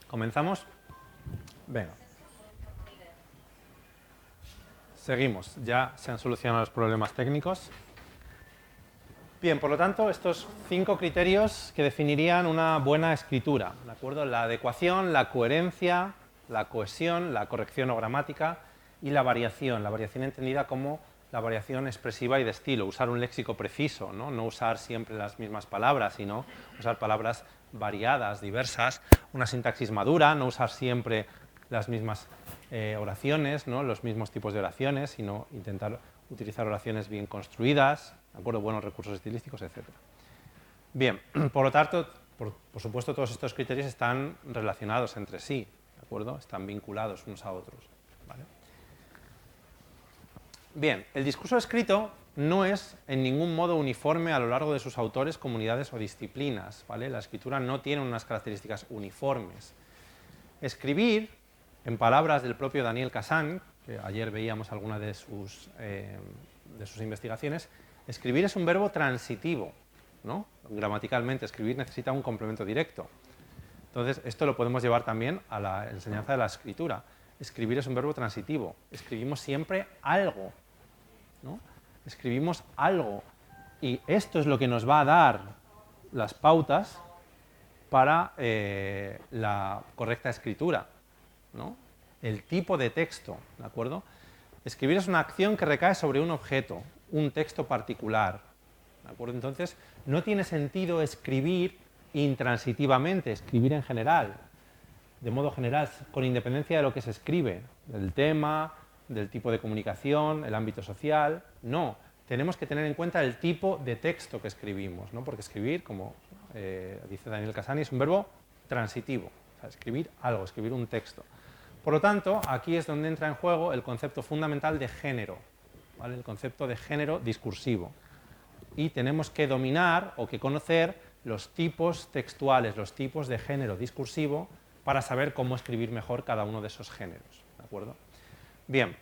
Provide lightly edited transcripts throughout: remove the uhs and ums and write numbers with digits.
¿Comenzamos? Venga. Seguimos. Ya se han solucionado los problemas técnicos. Bien, por lo tanto, estos 5 criterios que definirían una buena escritura, ¿de acuerdo? La adecuación, la coherencia, la cohesión, la corrección o gramática y la variación entendida como la variación expresiva y de estilo, usar un léxico preciso, no usar siempre las mismas palabras, sino usar palabras variadas, diversas, una sintaxis madura, no usar siempre las mismas oraciones, ¿no? Los mismos tipos de oraciones, sino intentar utilizar oraciones bien construidas, ¿de acuerdo? Buenos recursos estilísticos, etc. Bien, por lo tanto, por supuesto, todos estos criterios están relacionados entre sí, ¿de acuerdo? Están vinculados unos a otros, ¿vale? Bien, el discurso escrito no es en ningún modo uniforme a lo largo de sus autores, comunidades o disciplinas, ¿vale? La escritura no tiene unas características uniformes. Escribir, en palabras del propio Daniel Kazan, que ayer veíamos alguna de sus investigaciones, escribir es un verbo transitivo, ¿no? Gramaticalmente, escribir necesita un complemento directo. Entonces, esto lo podemos llevar también a la enseñanza de la escritura. Escribir es un verbo transitivo. Escribimos siempre algo, ¿no? Escribimos algo. Y esto es lo que nos va a dar las pautas para la correcta escritura, ¿no? El tipo de texto, ¿de acuerdo? Escribir es una acción que recae sobre un objeto, un texto particular, ¿de acuerdo? Entonces, no tiene sentido escribir intransitivamente, escribir en general, de modo general, con independencia de lo que se escribe, del tema, del tipo de comunicación, el ámbito social. No, tenemos que tener en cuenta el tipo de texto que escribimos, ¿no? Porque escribir, como dice Daniel Kazan, es un verbo transitivo, o sea, escribir algo, escribir un texto. Por lo tanto, aquí es donde entra en juego el concepto fundamental de género, ¿vale? El concepto de género discursivo. Y tenemos que dominar o que conocer los tipos textuales, los tipos de género discursivo, para saber cómo escribir mejor cada uno de esos géneros, ¿de acuerdo? Bien,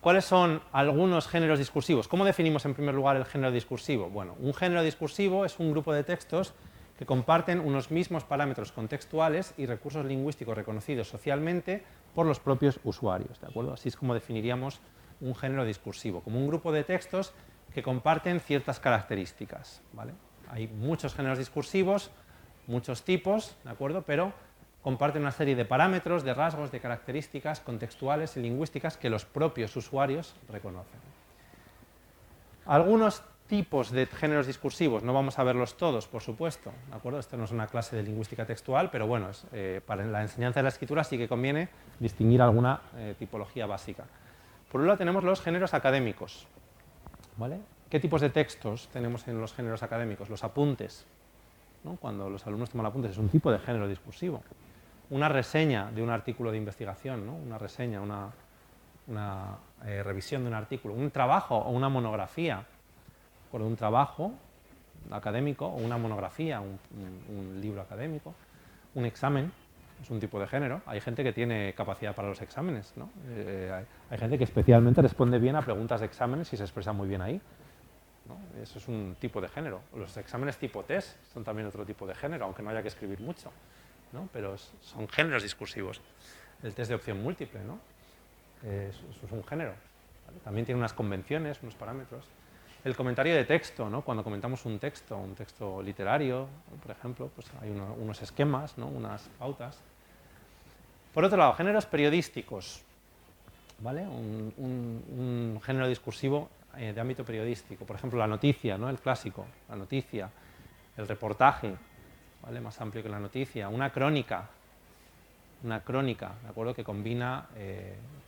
¿cuáles son algunos géneros discursivos? ¿Cómo definimos en primer lugar el género discursivo? Bueno, un género discursivo es un grupo de textos que comparten unos mismos parámetros contextuales y recursos lingüísticos reconocidos socialmente por los propios usuarios, ¿de acuerdo? Así es como definiríamos un género discursivo, como un grupo de textos que comparten ciertas características, ¿vale? Hay muchos géneros discursivos, muchos tipos, ¿de acuerdo? Pero comparten una serie de parámetros, de rasgos, de características contextuales y lingüísticas que los propios usuarios reconocen. Algunos tipos de géneros discursivos, no vamos a verlos todos, por supuesto, ¿de acuerdo? Esto no es una clase de lingüística textual, pero bueno, para la enseñanza de la escritura sí que conviene distinguir alguna tipología básica. Por un lado tenemos los géneros académicos, ¿vale? ¿Qué tipos de textos tenemos en los géneros académicos? Los apuntes, ¿no? Cuando los alumnos toman apuntes es un tipo de género discursivo. Una reseña de un artículo de investigación, ¿no? Una reseña, una revisión de un artículo, un trabajo o una monografía, por un trabajo académico o una monografía, un libro académico, un examen, es un tipo de género. Hay gente que tiene capacidad para los exámenes, ¿no? Hay gente que especialmente responde bien a preguntas de exámenes y se expresa muy bien ahí, ¿no? Eso es un tipo de género. Los exámenes tipo test son también otro tipo de género, aunque no haya que escribir mucho, ¿no? Pero son géneros discursivos. El test de opción múltiple, ¿no? Eso es un género, ¿vale? También tiene unas convenciones, unos parámetros. El comentario de texto, ¿no? Cuando comentamos un texto literario, por ejemplo, pues hay unos esquemas, ¿no? Unas pautas. Por otro lado, géneros periodísticos, ¿vale? Un género discursivo de ámbito periodístico. Por ejemplo, la noticia, ¿no? El clásico, la noticia, el reportaje, ¿vale? Más amplio que la noticia, una crónica, ¿de acuerdo? Que combina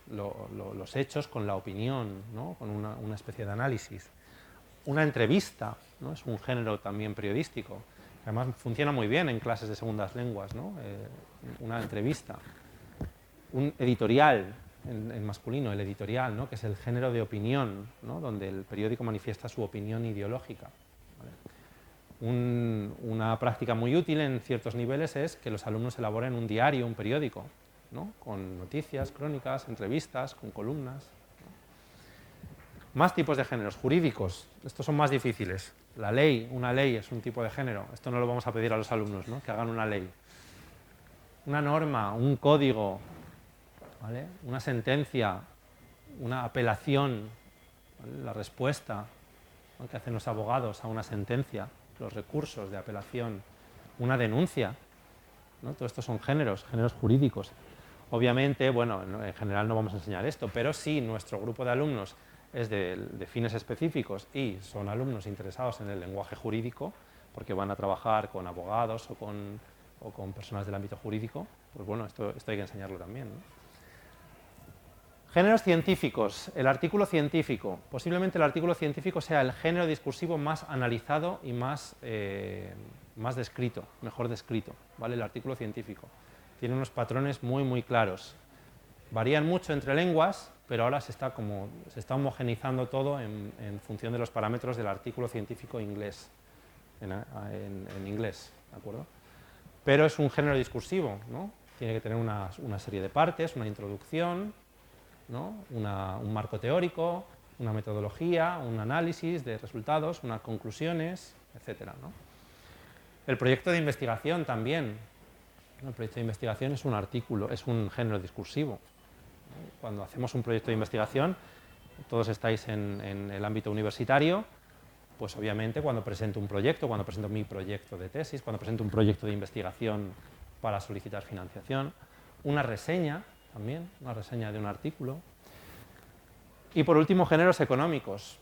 los hechos con la opinión, ¿no? Con una especie de análisis. Una entrevista, ¿no? Es un género también periodístico, que además funciona muy bien en clases de segundas lenguas, ¿no? Una entrevista. Un editorial, en masculino, el editorial, ¿no? Que es el género de opinión, ¿no? Donde el periódico manifiesta su opinión ideológica, ¿vale? Una práctica muy útil en ciertos niveles es que los alumnos elaboren un diario, un periódico, ¿no? Con noticias, crónicas, entrevistas, con columnas. Más tipos de géneros jurídicos. Estos son más difíciles. Una ley es un tipo de género. Esto no lo vamos a pedir a los alumnos, ¿no? Que hagan una ley. una norma, un código, ¿vale? Una sentencia, una apelación, ¿vale? La respuesta, ¿no?, que hacen los abogados a una sentencia, los recursos de apelación, una denuncia, ¿no? Todo esto son géneros jurídicos. Obviamente, bueno, en general no vamos a enseñar esto, pero si nuestro grupo de alumnos es de fines específicos y son alumnos interesados en el lenguaje jurídico, porque van a trabajar con abogados o con personas del ámbito jurídico, pues bueno, esto hay que enseñarlo también, ¿no? Géneros científicos. El artículo científico. Posiblemente el artículo científico sea el género discursivo más analizado y más descrito, mejor descrito, ¿vale? El artículo científico. Tiene unos patrones muy, muy claros. Varían mucho entre lenguas, pero ahora se está homogeneizando todo en función de los parámetros del artículo científico inglés, en inglés, ¿de acuerdo? Pero es un género discursivo, ¿no? Tiene que tener una serie de partes, una introducción, ¿no? Un marco teórico, una metodología, un análisis de resultados, unas conclusiones, etcétera, ¿no? El proyecto de investigación también. El proyecto de investigación es un artículo, es un género discursivo. Cuando hacemos un proyecto de investigación, todos estáis en el ámbito universitario, pues obviamente cuando presento un proyecto, cuando presento mi proyecto de tesis, cuando presento un proyecto de investigación para solicitar financiación, una reseña también, una reseña de un artículo. Y por último, géneros económicos,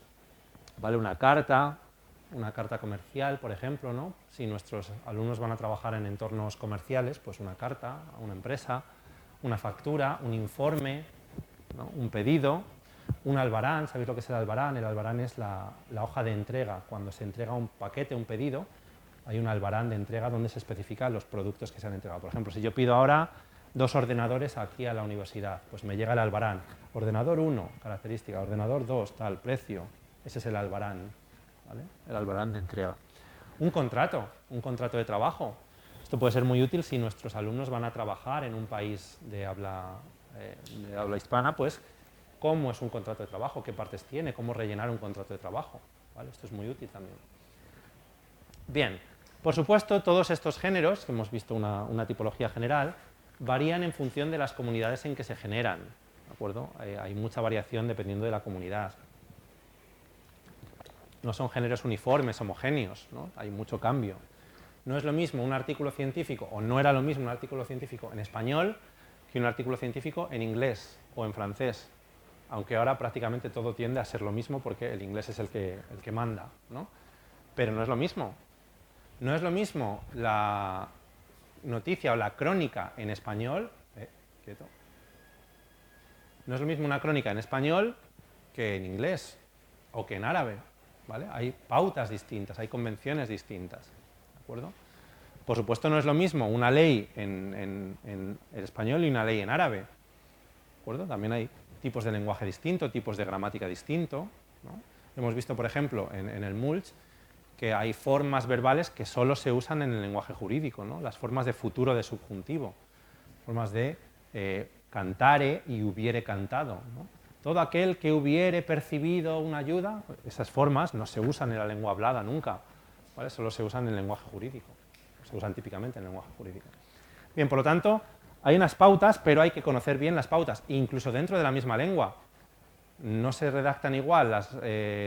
¿vale? Una carta comercial, por ejemplo, ¿no? Si nuestros alumnos van a trabajar en entornos comerciales, pues una carta a una empresa, una factura, un informe, ¿no? Un pedido, un albarán. ¿Sabéis lo que es el albarán? El albarán es la hoja de entrega. Cuando se entrega un paquete, un pedido, hay un albarán de entrega donde se especifican los productos que se han entregado. Por ejemplo, si yo pido ahora 2 ordenadores aquí a la universidad, pues me llega el albarán. Ordenador 1, característica, ordenador 2, tal, precio. Ese es el albarán, ¿vale? El albarán de entrega. Un contrato de trabajo. Esto puede ser muy útil si nuestros alumnos van a trabajar en un país de habla hispana, pues cómo es un contrato de trabajo, qué partes tiene, cómo rellenar un contrato de trabajo, ¿vale? Esto es muy útil también. Bien, por supuesto, todos estos géneros, que hemos visto una tipología general, varían en función de las comunidades en que se generan, ¿de acuerdo? Hay mucha variación dependiendo de la comunidad. No son géneros uniformes, homogéneos, ¿no? Hay mucho cambio. No es lo mismo un artículo científico, o no era lo mismo un artículo científico en español que un artículo científico en inglés o en francés, aunque ahora prácticamente todo tiende a ser lo mismo porque el inglés es el que manda, ¿no? Pero no es lo mismo. No es lo mismo la noticia o la crónica en español, quieto. No es lo mismo una crónica en español que en inglés o que en árabe, ¿vale? Hay pautas distintas, hay convenciones distintas, ¿de acuerdo? Por supuesto no es lo mismo una ley en español y una ley en árabe, ¿de acuerdo? También hay tipos de lenguaje distinto, tipos de gramática distinto, ¿no? Hemos visto, por ejemplo, en el Mulch, que hay formas verbales que solo se usan en el lenguaje jurídico, ¿no? Las formas de futuro de subjuntivo, formas de cantare y hubiere cantado, ¿no? Todo aquel que hubiere percibido una ayuda, esas formas no se usan en la lengua hablada nunca, ¿vale? Solo se usan en el lenguaje jurídico, se usan típicamente en el lenguaje jurídico. Bien, por lo tanto, hay unas pautas, pero hay que conocer bien las pautas, incluso dentro de la misma lengua. No se redactan igual las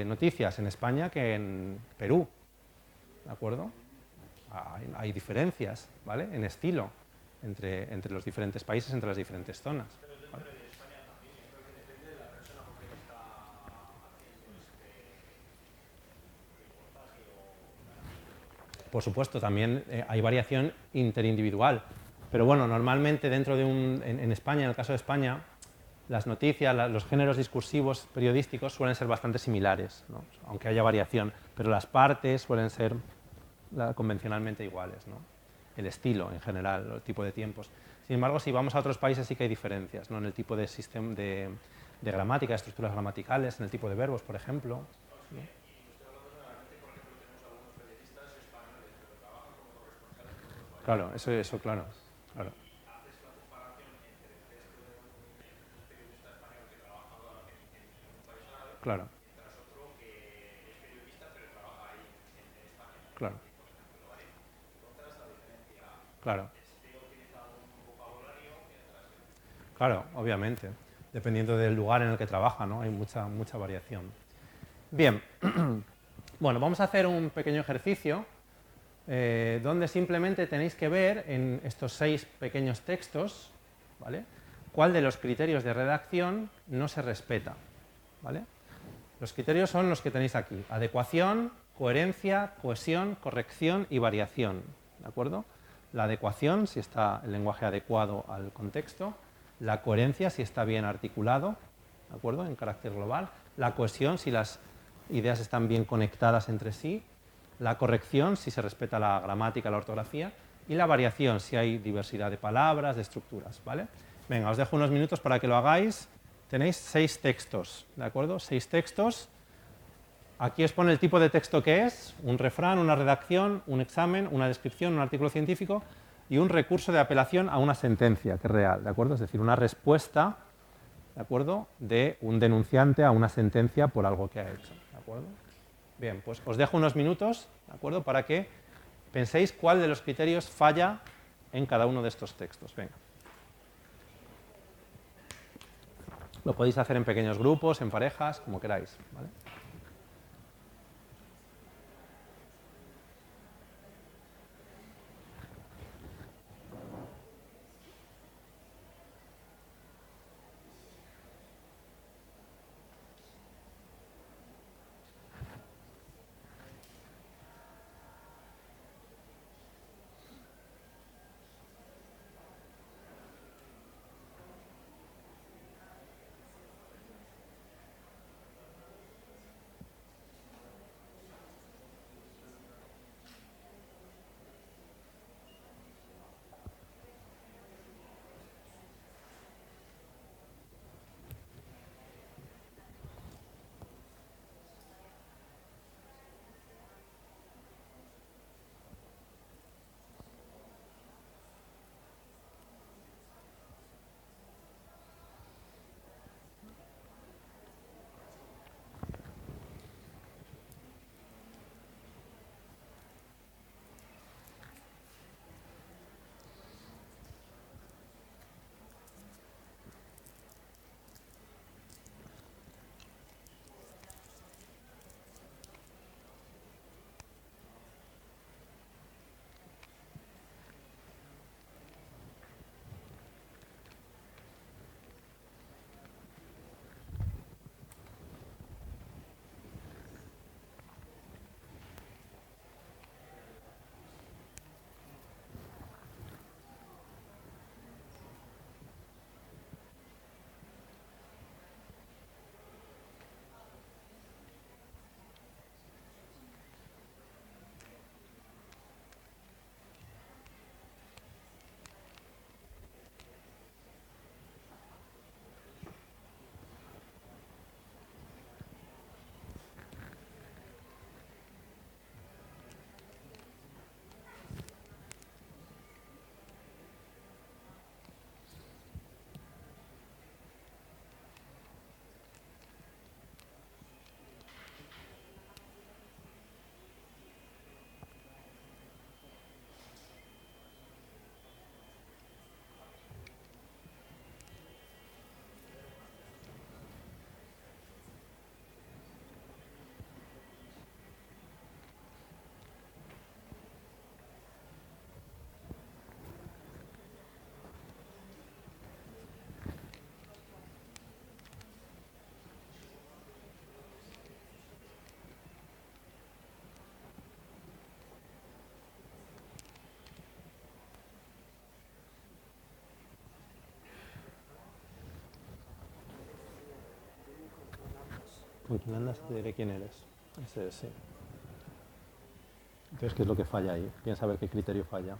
noticias en España que en Perú, ¿de acuerdo? Hay diferencias, ¿vale? En estilo entre los diferentes países, entre las diferentes zonas, ¿vale? Por supuesto, también hay variación interindividual, pero bueno, normalmente dentro de en España, en el caso de España, las noticias, los géneros discursivos periodísticos suelen ser bastante similares, ¿no? Aunque haya variación, pero las partes suelen ser convencionalmente iguales, ¿no? El estilo en general, el tipo de tiempos. Sin embargo, si vamos a otros países sí que hay diferencias, ¿no? En el tipo de sistema de gramática, de estructuras gramaticales, en el tipo de verbos, por ejemplo, ¿no? Claro, eso claro, claro. Claro, claro, claro. Claro, obviamente. Dependiendo del lugar en el que trabaja, ¿no? Hay mucha variación. Bien, bueno, vamos a hacer un pequeño ejercicio donde simplemente tenéis que ver en estos 6 pequeños textos, ¿vale?, cuál de los criterios de redacción no se respeta, ¿vale? Los criterios son los que tenéis aquí: adecuación, coherencia, cohesión, corrección y variación, ¿de acuerdo? La adecuación, si está el lenguaje adecuado al contexto; la coherencia, si está bien articulado, ¿de acuerdo?, en carácter global; la cohesión, si las ideas están bien conectadas entre sí; la corrección, si se respeta la gramática, la ortografía; y la variación, si hay diversidad de palabras, de estructuras, ¿vale? Venga, os dejo unos minutos para que lo hagáis. Tenéis 6 textos, ¿de acuerdo? 6 textos. Aquí os pone el tipo de texto que es: un refrán, una redacción, un examen, una descripción, un artículo científico y un recurso de apelación a una sentencia, que es real, ¿de acuerdo? Es decir, una respuesta, ¿de acuerdo?, de un denunciante a una sentencia por algo que ha hecho, ¿de acuerdo? Bien, pues os dejo unos minutos, ¿de acuerdo?, para que penséis cuál de los criterios falla en cada uno de estos textos. Venga. Lo podéis hacer en pequeños grupos, en parejas, como queráis, ¿vale? ¿Con quién andas? Te diré quién eres. Ese es, sí. Entonces, ¿qué es lo que falla ahí? Piensa a ver qué criterio falla.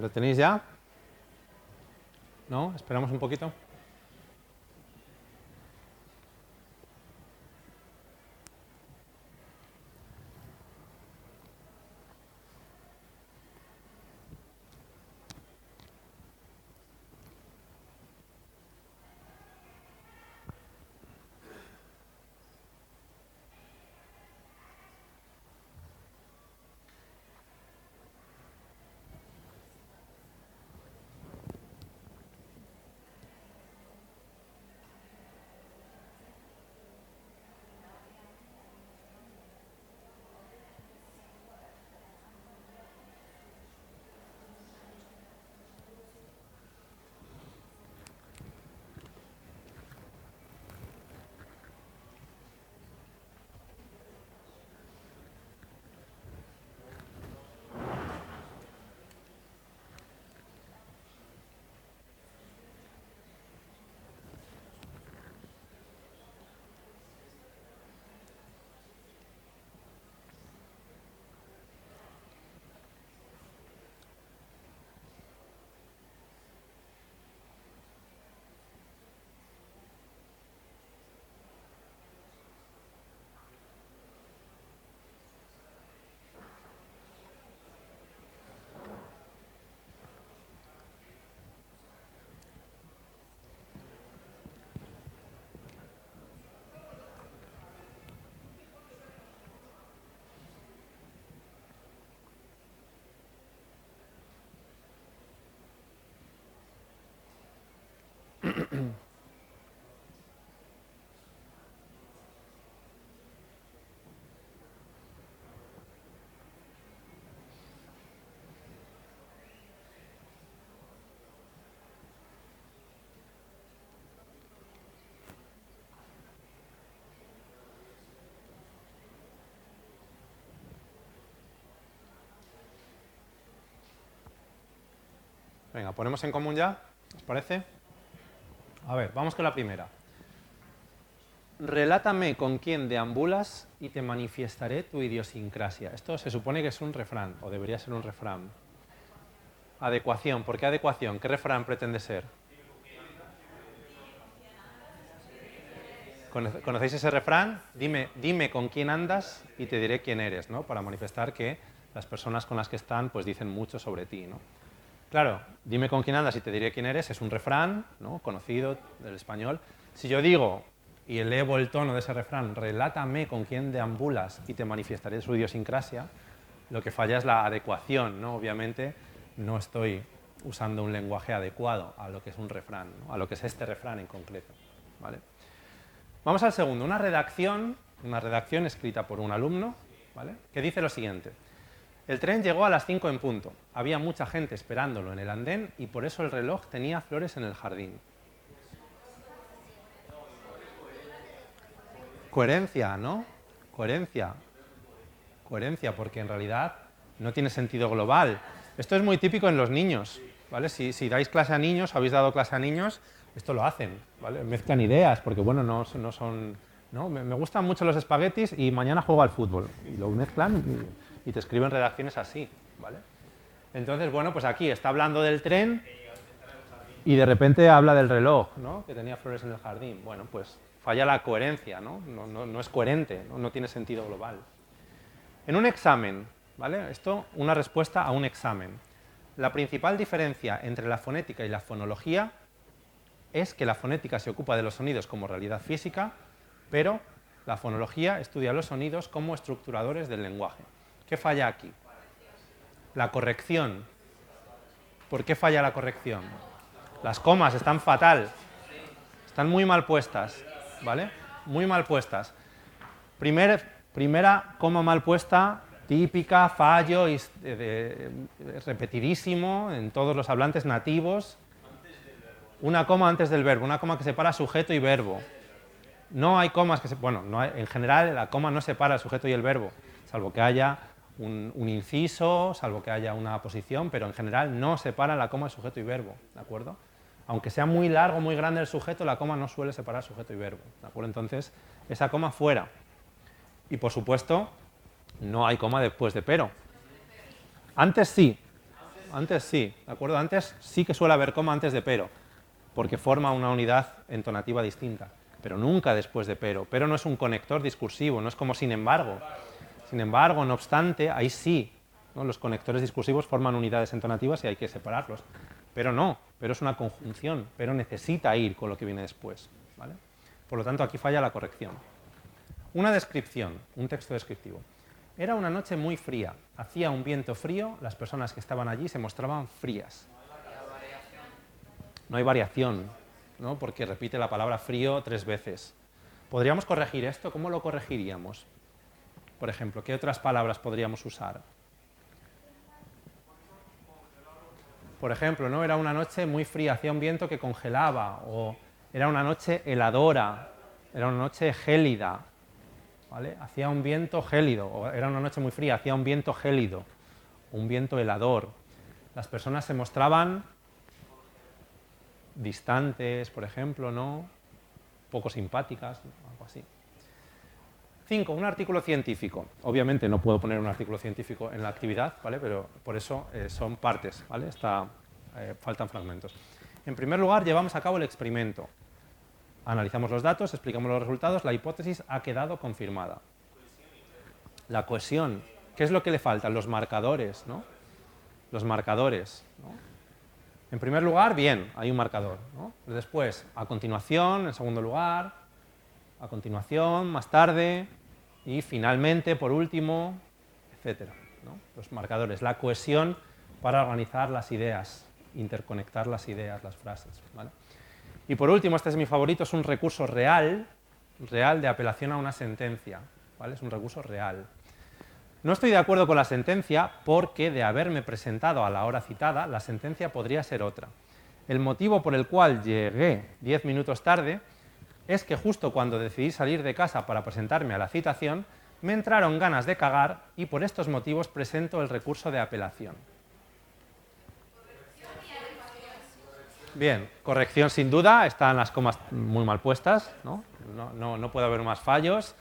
¿Lo tenéis ya? ¿No? ¿Esperamos un poquito? Venga, ponemos en común ya, ¿os parece? A ver, vamos con la primera. Relátame con quién deambulas y te manifestaré tu idiosincrasia. Esto se supone que es un refrán, o debería ser un refrán. Adecuación, ¿por qué adecuación? ¿Qué refrán pretende ser? ¿Conocéis ese refrán? Dime con quién andas y te diré quién eres, ¿no? Para manifestar que las personas con las que están pues dicen mucho sobre ti, ¿no? Claro, dime con quién andas y te diré quién eres, es un refrán, ¿no? Conocido del español. Si yo digo, y elevo el tono de ese refrán, relátame con quién deambulas y te manifestaré su idiosincrasia, lo que falla es la adecuación, ¿no? Obviamente no estoy usando un lenguaje adecuado a lo que es un refrán, ¿no? A lo que es este refrán en concreto, ¿vale? Vamos al segundo, una redacción escrita por un alumno, ¿vale? Que dice lo siguiente. El tren llegó a las 5 en punto. Había mucha gente esperándolo en el andén y por eso el reloj tenía flores en el jardín. Coherencia, ¿no? Coherencia. Coherencia, porque en realidad no tiene sentido global. Esto es muy típico en los niños, ¿vale? Si dais clase a niños, habéis dado clase a niños, esto lo hacen, ¿vale? Mezclan ideas, porque bueno, no son... ¿no? Me gustan mucho los espaguetis y mañana juego al fútbol. Y lo mezclan y te escriben redacciones así, ¿vale? Entonces, bueno, pues aquí está hablando del tren y de repente habla del reloj, ¿no? Que tenía flores en el jardín. Bueno, pues falla la coherencia, ¿no? No es coherente, no tiene sentido global. En un examen, ¿vale? Esto, una respuesta a un examen. La principal diferencia entre la fonética y la fonología es que la fonética se ocupa de los sonidos como realidad física, pero la fonología estudia los sonidos como estructuradores del lenguaje. ¿Qué falla aquí? La corrección. ¿Por qué falla la corrección? Las comas están fatal, están muy mal puestas, ¿vale? Muy mal puestas. Primera coma mal puesta, típica, fallo, repetidísimo en todos los hablantes nativos. Una coma antes del verbo, una coma que separa sujeto y verbo. No hay comas que en general la coma no separa el sujeto y el verbo, salvo que haya un inciso, salvo que haya una posición, pero en general no separa la coma el sujeto y verbo, ¿de acuerdo? Aunque sea muy largo, muy grande el sujeto, la coma no suele separar sujeto y verbo, ¿de acuerdo? Entonces, esa coma fuera. Y por supuesto, no hay coma después de pero. Antes sí. Antes sí, ¿de acuerdo? Antes sí que suele haber coma antes de pero, porque forma una unidad entonativa distinta, pero nunca después de pero. Pero no es un conector discursivo, no es como sin embargo. Sin embargo, no obstante, ahí sí, ¿no? Los conectores discursivos forman unidades entonativas y hay que separarlos. Pero no, pero es una conjunción, pero necesita ir con lo que viene después, ¿vale? Por lo tanto, aquí falla la corrección. Una descripción, un texto descriptivo. Era una noche muy fría, hacía un viento frío, las personas que estaban allí se mostraban frías. No hay variación, ¿no? Porque repite la palabra frío 3 veces. ¿Podríamos corregir esto? ¿Cómo lo corregiríamos? Por ejemplo, ¿qué otras palabras podríamos usar? Por ejemplo, ¿no? Era una noche muy fría, hacía un viento que congelaba, o era una noche heladora, era una noche gélida, ¿vale? Hacía un viento gélido, o era una noche muy fría, hacía un viento gélido, un viento helador. Las personas se mostraban distantes, por ejemplo, ¿no? Poco simpáticas, algo así. 5. Un artículo científico. Obviamente no puedo poner un artículo científico en la actividad, ¿vale? Pero por eso son partes, ¿vale? Faltan fragmentos. En primer lugar, llevamos a cabo el experimento. Analizamos los datos, explicamos los resultados, la hipótesis ha quedado confirmada. La cohesión. ¿Qué es lo que le faltan? Los marcadores, ¿no? Los marcadores, ¿no? En primer lugar, bien, hay un marcador, ¿no? Después, a continuación, en segundo lugar, a continuación, más tarde y finalmente, por último, etcétera, ¿no? Los marcadores, la cohesión para organizar las ideas, interconectar las ideas, las frases, ¿vale? Y por último, este es mi favorito, es un recurso real de apelación a una sentencia, ¿vale? Es un recurso real. No estoy de acuerdo con la sentencia porque, de haberme presentado a la hora citada, la sentencia podría ser otra. El motivo por el cual llegué 10 minutos tarde es que justo cuando decidí salir de casa para presentarme a la citación, me entraron ganas de cagar y por estos motivos presento el recurso de apelación. Bien, corrección sin duda, están las comas muy mal puestas, ¿no? No puede haber más fallos.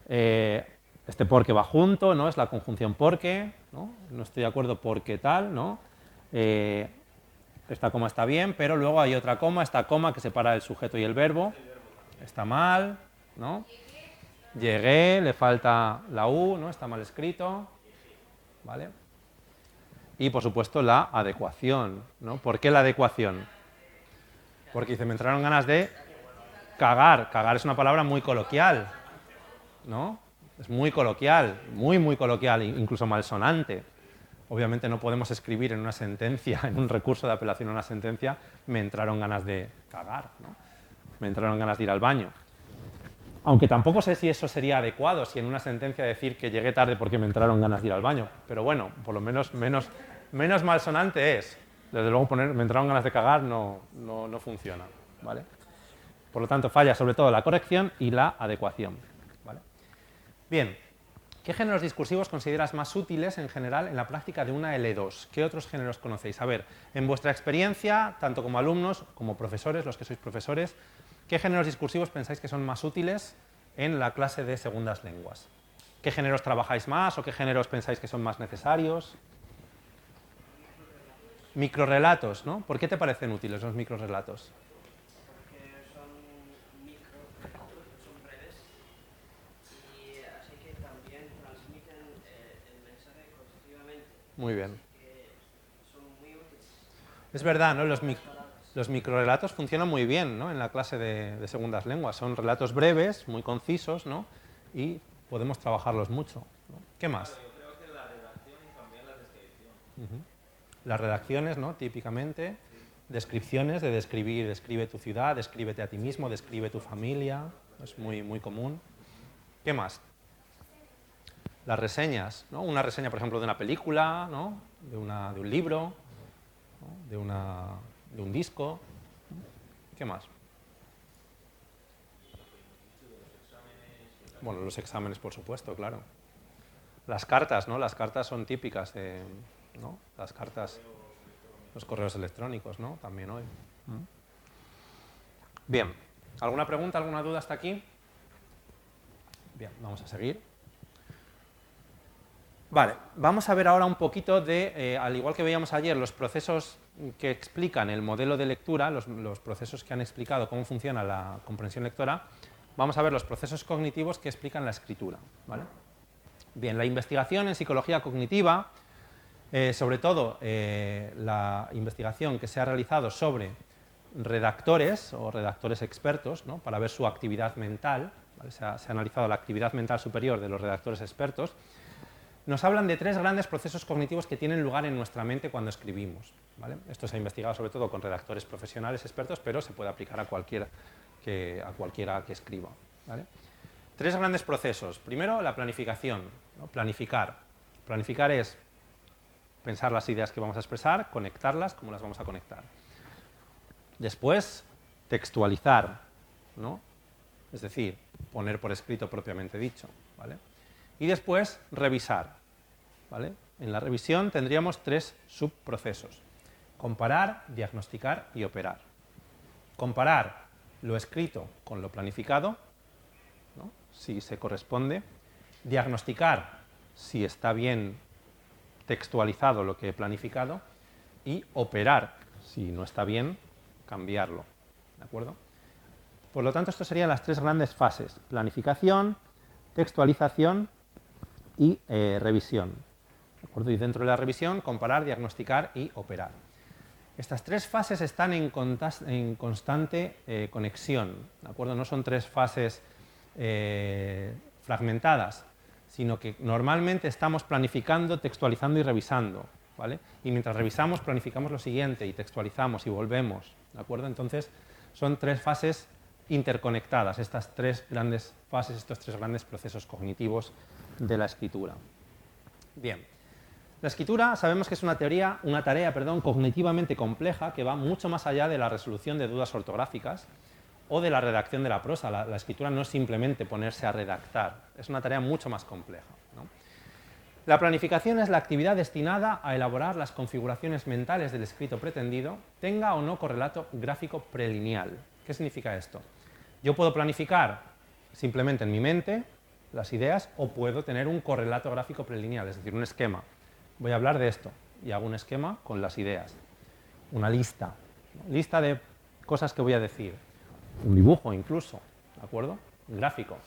Este porque va junto, ¿no? Es la conjunción porque, ¿no? No estoy de acuerdo porque tal, ¿no? Esta coma está bien, pero luego hay otra coma, esta coma que separa el sujeto y el verbo. Está mal, ¿no? Llegué, le falta la U, ¿no? Está mal escrito, ¿vale? Y, por supuesto, la adecuación, ¿no? ¿Por qué la adecuación? Porque dice, me entraron ganas de cagar. Cagar es una palabra muy coloquial, ¿no? Es muy coloquial, muy coloquial, incluso malsonante. Obviamente no podemos escribir en una sentencia, en un recurso de apelación a una sentencia, me entraron ganas de cagar, ¿no? Me entraron ganas de ir al baño. Aunque tampoco sé si eso sería adecuado, si en una sentencia decir que llegué tarde porque me entraron ganas de ir al baño. Pero bueno, por lo menos menos malsonante es. Desde luego poner me entraron ganas de cagar no funciona, ¿vale? Por lo tanto, falla sobre todo la corrección y la adecuación, ¿vale? Bien, ¿qué géneros discursivos consideras más útiles en general en la práctica de una L2? ¿Qué otros géneros conocéis? A ver, en vuestra experiencia, tanto como alumnos como profesores, los que sois profesores, ¿qué géneros discursivos pensáis que son más útiles en la clase de segundas lenguas? ¿Qué géneros trabajáis más o qué géneros pensáis que son más necesarios? Microrrelatos, ¿no? ¿Por qué te parecen útiles los microrrelatos? Porque son microrelatos, son breves y así que también transmiten el mensaje constructivamente. Muy bien. Así que son muy útiles. Es verdad, ¿no? Los microrrelatos funcionan muy bien, ¿no? En la clase de segundas lenguas. Son relatos breves, muy concisos, ¿no? Y podemos trabajarlos mucho, ¿no? ¿Qué más? Yo creo que la redacción y también la descripción. Las redacciones, ¿no? Típicamente, descripciones de describir, describe tu ciudad, descríbete a ti mismo, describe tu familia, es muy común. ¿Qué más? Las reseñas, ¿no? Una reseña, por ejemplo, de una película, ¿no? De un libro, ¿no? De un disco. ¿Qué más? Bueno, los exámenes, por supuesto, claro. Las cartas, ¿no? Las cartas son típicas, ¿no? Las cartas, los correos electrónicos, ¿no? También hoy. Bien, ¿alguna pregunta, alguna duda hasta aquí? Bien, vamos a seguir. Vale, vamos a ver ahora un poquito de, al igual que veíamos ayer, los procesos que explican el modelo de lectura, los procesos que han explicado cómo funciona la comprensión lectora, vamos a ver los procesos cognitivos que explican la escritura, ¿vale? Bien, la investigación en psicología cognitiva, sobre todo la investigación que se ha realizado sobre redactores o redactores expertos, ¿no? Para ver su actividad mental, ¿vale? Se ha analizado la actividad mental superior de los redactores expertos, nos hablan de tres grandes procesos cognitivos que tienen lugar en nuestra mente cuando escribimos, ¿vale? Esto se ha investigado sobre todo con redactores profesionales expertos, pero se puede aplicar a cualquiera que escriba, ¿vale? Tres grandes procesos. Primero, la planificación, ¿no? Planificar. Planificar es pensar las ideas que vamos a expresar, conectarlas, cómo las vamos a conectar. Después, textualizar, ¿no? Es decir, poner por escrito propiamente dicho, ¿vale? Y después, revisar, ¿vale? En la revisión tendríamos tres subprocesos: comparar, diagnosticar y operar. Comparar lo escrito con lo planificado, ¿no? Si se corresponde. Diagnosticar si está bien textualizado lo que he planificado. Y operar, si no está bien, cambiarlo, ¿de acuerdo? Por lo tanto, estas serían las tres grandes fases: planificación, textualización y revisión, ¿de acuerdo? Y dentro de la revisión, comparar, diagnosticar y operar. Estas tres fases están en constante conexión, ¿de acuerdo? No son tres fases fragmentadas, sino que normalmente estamos planificando, textualizando y revisando, ¿vale? Y mientras revisamos, planificamos lo siguiente y textualizamos y volvemos, ¿de acuerdo? Entonces, son tres fases interconectadas, estas tres grandes fases, estos tres grandes procesos cognitivos de la escritura. Bien, la escritura sabemos que es una tarea cognitivamente compleja que va mucho más allá de la resolución de dudas ortográficas o de la redacción de la prosa. La escritura no es simplemente ponerse a redactar, es una tarea mucho más compleja, ¿no? La planificación es la actividad destinada a elaborar las configuraciones mentales del escrito pretendido, tenga o no correlato gráfico prelineal. ¿Qué significa esto? Yo puedo planificar simplemente en mi mente las ideas o puedo tener un correlato gráfico prelineal, es decir, un esquema. Voy a hablar de esto y hago un esquema con las ideas. Una lista, ¿no? Lista de cosas que voy a decir. Un dibujo incluso, ¿de acuerdo? Un gráfico.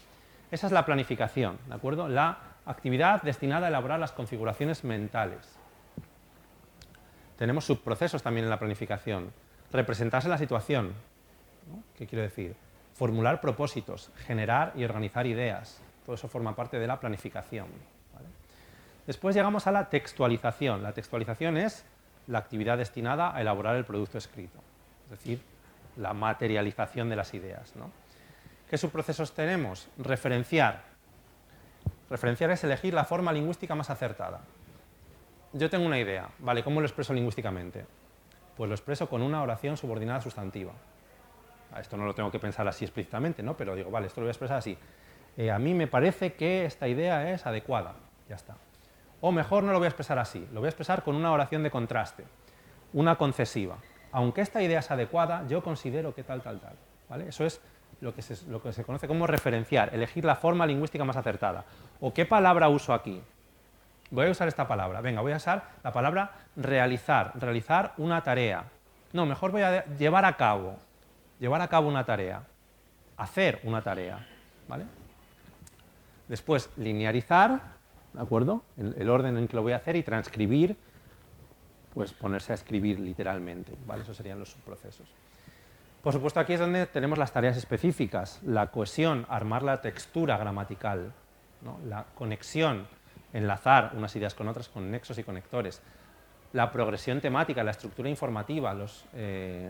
Esa es la planificación, ¿de acuerdo? La actividad destinada a elaborar las configuraciones mentales. Tenemos subprocesos también en la planificación. Representarse la situación, ¿no? ¿Qué quiero decir? Formular propósitos, generar y organizar ideas. Todo eso forma parte de la planificación, ¿vale? Después llegamos a la textualización. La textualización es la actividad destinada a elaborar el producto escrito, es decir, la materialización de las ideas, ¿no? ¿Qué subprocesos tenemos? Referenciar. Referenciar es elegir la forma lingüística más acertada. Yo tengo una idea, ¿vale? ¿Cómo lo expreso lingüísticamente? Pues lo expreso con una oración subordinada sustantiva. Esto no lo tengo que pensar así explícitamente, ¿no? Pero digo, vale, esto lo voy a expresar así. A mí me parece que esta idea es adecuada. Ya está. O mejor no lo voy a expresar así, lo voy a expresar con una oración de contraste, una concesiva. Aunque esta idea es adecuada, yo considero que tal, ¿vale? Eso es lo que se conoce como referenciar, elegir la forma lingüística más acertada. ¿O qué palabra uso aquí? Voy a usar esta palabra. Venga, voy a usar la palabra realizar, realizar una tarea. No, mejor voy a llevar a cabo una tarea, hacer una tarea, ¿vale? Después, linearizar, ¿de acuerdo? El orden en que lo voy a hacer, y transcribir, pues ponerse a escribir literalmente, ¿vale? Esos serían los subprocesos. Por supuesto, aquí es donde tenemos las tareas específicas, la cohesión, armar la textura gramatical, ¿no? La conexión, enlazar unas ideas con otras con nexos y conectores, la progresión temática, la estructura informativa, los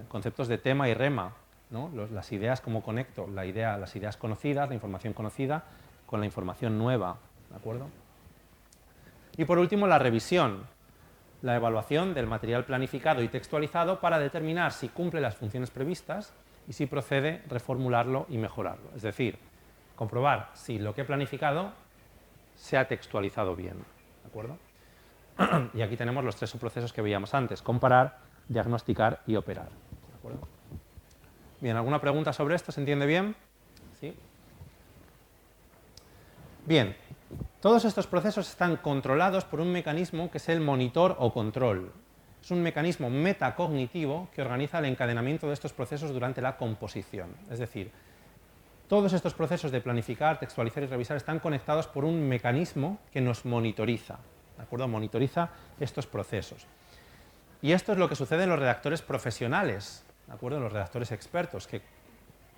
conceptos de tema y rema, ¿no? Las ideas, cómo conecto las ideas conocidas, la información conocida con la información nueva, ¿de acuerdo? Y por último, la revisión, la evaluación del material planificado y textualizado para determinar si cumple las funciones previstas y si procede reformularlo y mejorarlo. Es decir, comprobar si lo que he planificado se ha textualizado bien, ¿de acuerdo? Y aquí tenemos los tres subprocesos que veíamos antes: comparar, diagnosticar y operar, ¿de acuerdo? Bien, ¿alguna pregunta sobre esto? ¿Se entiende bien? ¿Sí? Bien, Todos estos procesos están controlados por un mecanismo que es el monitor o control. Es un mecanismo metacognitivo que organiza el encadenamiento de estos procesos durante la composición. Es decir, todos estos procesos de planificar, textualizar y revisar están conectados por un mecanismo que nos monitoriza, ¿de acuerdo? Monitoriza estos procesos. Y esto es lo que sucede en los redactores profesionales, ¿de acuerdo? En los redactores expertos, que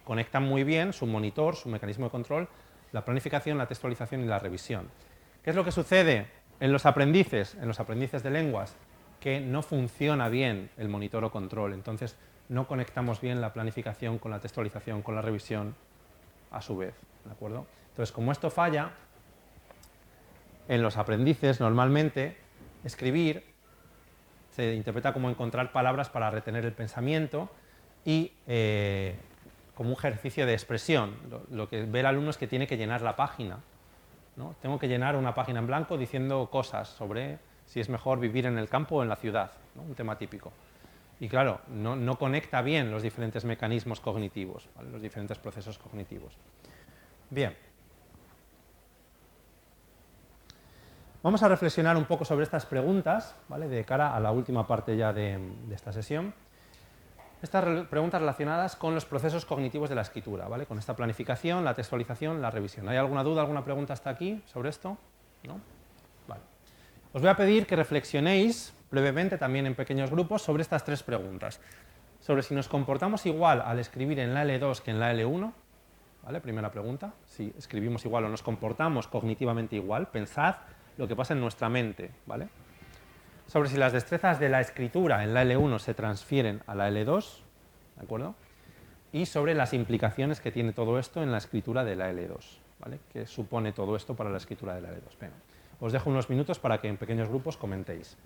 conectan muy bien su monitor, su mecanismo de control, la planificación, la textualización y la revisión. ¿Qué es lo que sucede en los aprendices de lenguas? Que no funciona bien el monitor o control, entonces no conectamos bien la planificación con la textualización, con la revisión a su vez, ¿de acuerdo? Entonces, como esto falla, en los aprendices normalmente escribir se interpreta como encontrar palabras para retener el pensamiento y como un ejercicio de expresión. Lo que ve el alumno es que tiene que llenar la página, ¿no? Tengo que llenar una página en blanco diciendo cosas sobre si es mejor vivir en el campo o en la ciudad, ¿no? Un tema típico. Y claro, no conecta bien los diferentes mecanismos cognitivos, ¿vale? Los diferentes procesos cognitivos. Bien. Vamos a reflexionar un poco sobre estas preguntas, ¿vale? De cara a la última parte ya de esta sesión. Estas preguntas relacionadas con los procesos cognitivos de la escritura, ¿vale? Con esta planificación, la textualización, la revisión. ¿Hay alguna duda, alguna pregunta hasta aquí sobre esto? ¿No? Vale. Os voy a pedir que reflexionéis brevemente, también en pequeños grupos, sobre estas tres preguntas. Sobre si nos comportamos igual al escribir en la L2 que en la L1, ¿vale? Primera pregunta, si escribimos igual o nos comportamos cognitivamente igual, pensad lo que pasa en nuestra mente, ¿vale? Sobre si las destrezas de la escritura en la L1 se transfieren a la L2, ¿de acuerdo? Y sobre las implicaciones que tiene todo esto en la escritura de la L2, ¿vale? ¿Qué supone todo esto para la escritura de la L2? Venga, os dejo unos minutos para que en pequeños grupos comentéis.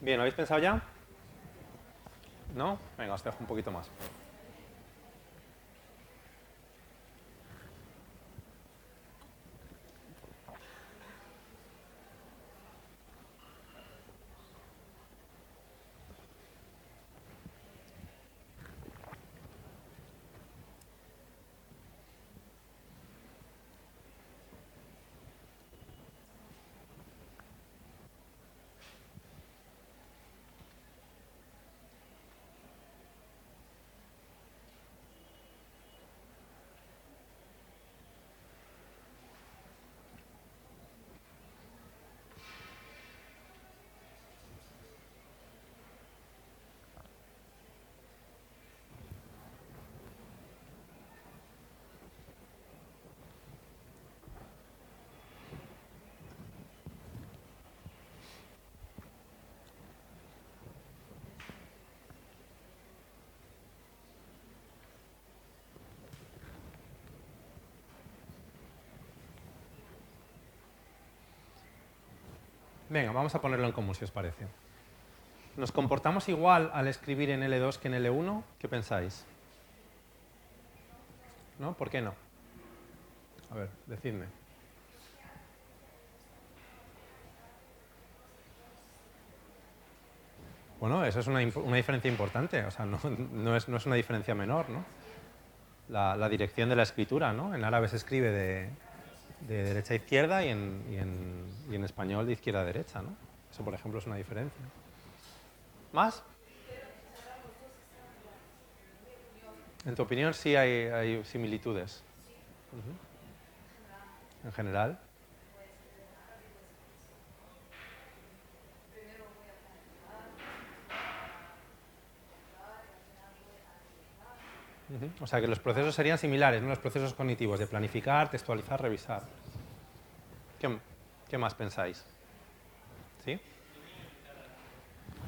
Bien, ¿lo habéis pensado ya? ¿No? Venga, os dejo un poquito más. Venga, vamos a ponerlo en común, si os parece. ¿Nos comportamos igual al escribir en L2 que en L1? ¿Qué pensáis? ¿No? ¿Por qué no? A ver, decidme. Bueno, eso es una diferencia importante, o sea, no es una diferencia menor, ¿no? La dirección de la escritura, ¿no? En árabe se escribe de derecha a izquierda y en español de izquierda a derecha, ¿no? Eso, por ejemplo, es una diferencia. ¿Más? En tu opinión, sí hay similitudes. En general. O sea, que los procesos serían similares, ¿no? Los procesos cognitivos de planificar, textualizar, revisar. ¿Qué más pensáis? ¿Sí?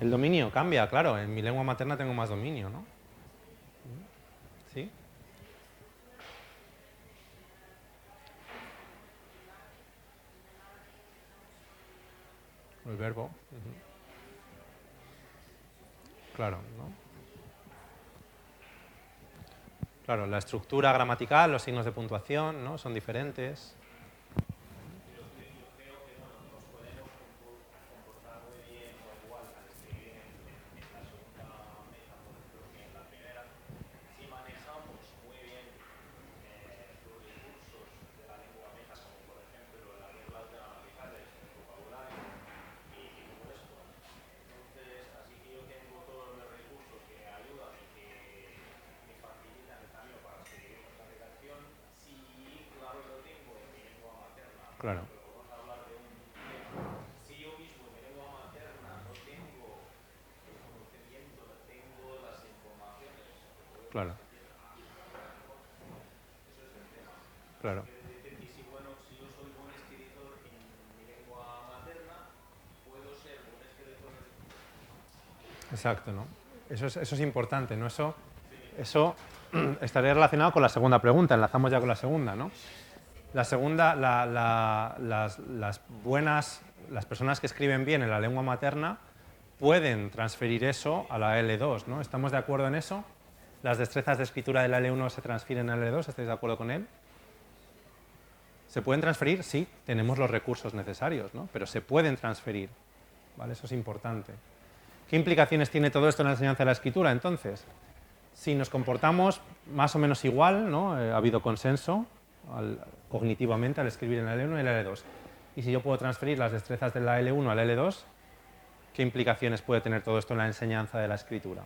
El dominio cambia, claro. En mi lengua materna tengo más dominio, ¿no? ¿Sí? El verbo. Claro, ¿no? Claro, la estructura gramatical, los signos de puntuación, ¿no? Son diferentes. Claro. Claro. Claro. Exacto, ¿no? Eso es importante, ¿no? Eso estaría relacionado con la segunda pregunta, enlazamos ya con la segunda, ¿no? La segunda, las personas que escriben bien en la lengua materna pueden transferir eso a la L2, ¿no? ¿Estamos de acuerdo en eso? ¿Las destrezas de escritura de la L1 se transfieren a la L2? ¿Estáis de acuerdo con él? ¿Se pueden transferir? Sí, tenemos los recursos necesarios, ¿no? Pero se pueden transferir, ¿vale? Eso es importante. ¿Qué implicaciones tiene todo esto en la enseñanza de la escritura, entonces? Si nos comportamos más o menos igual, ¿no? Ha habido consenso cognitivamente al escribir en la L1 y la L2. Y si yo puedo transferir las destrezas de la L1 a la L2, ¿qué implicaciones puede tener todo esto en la enseñanza de la escritura?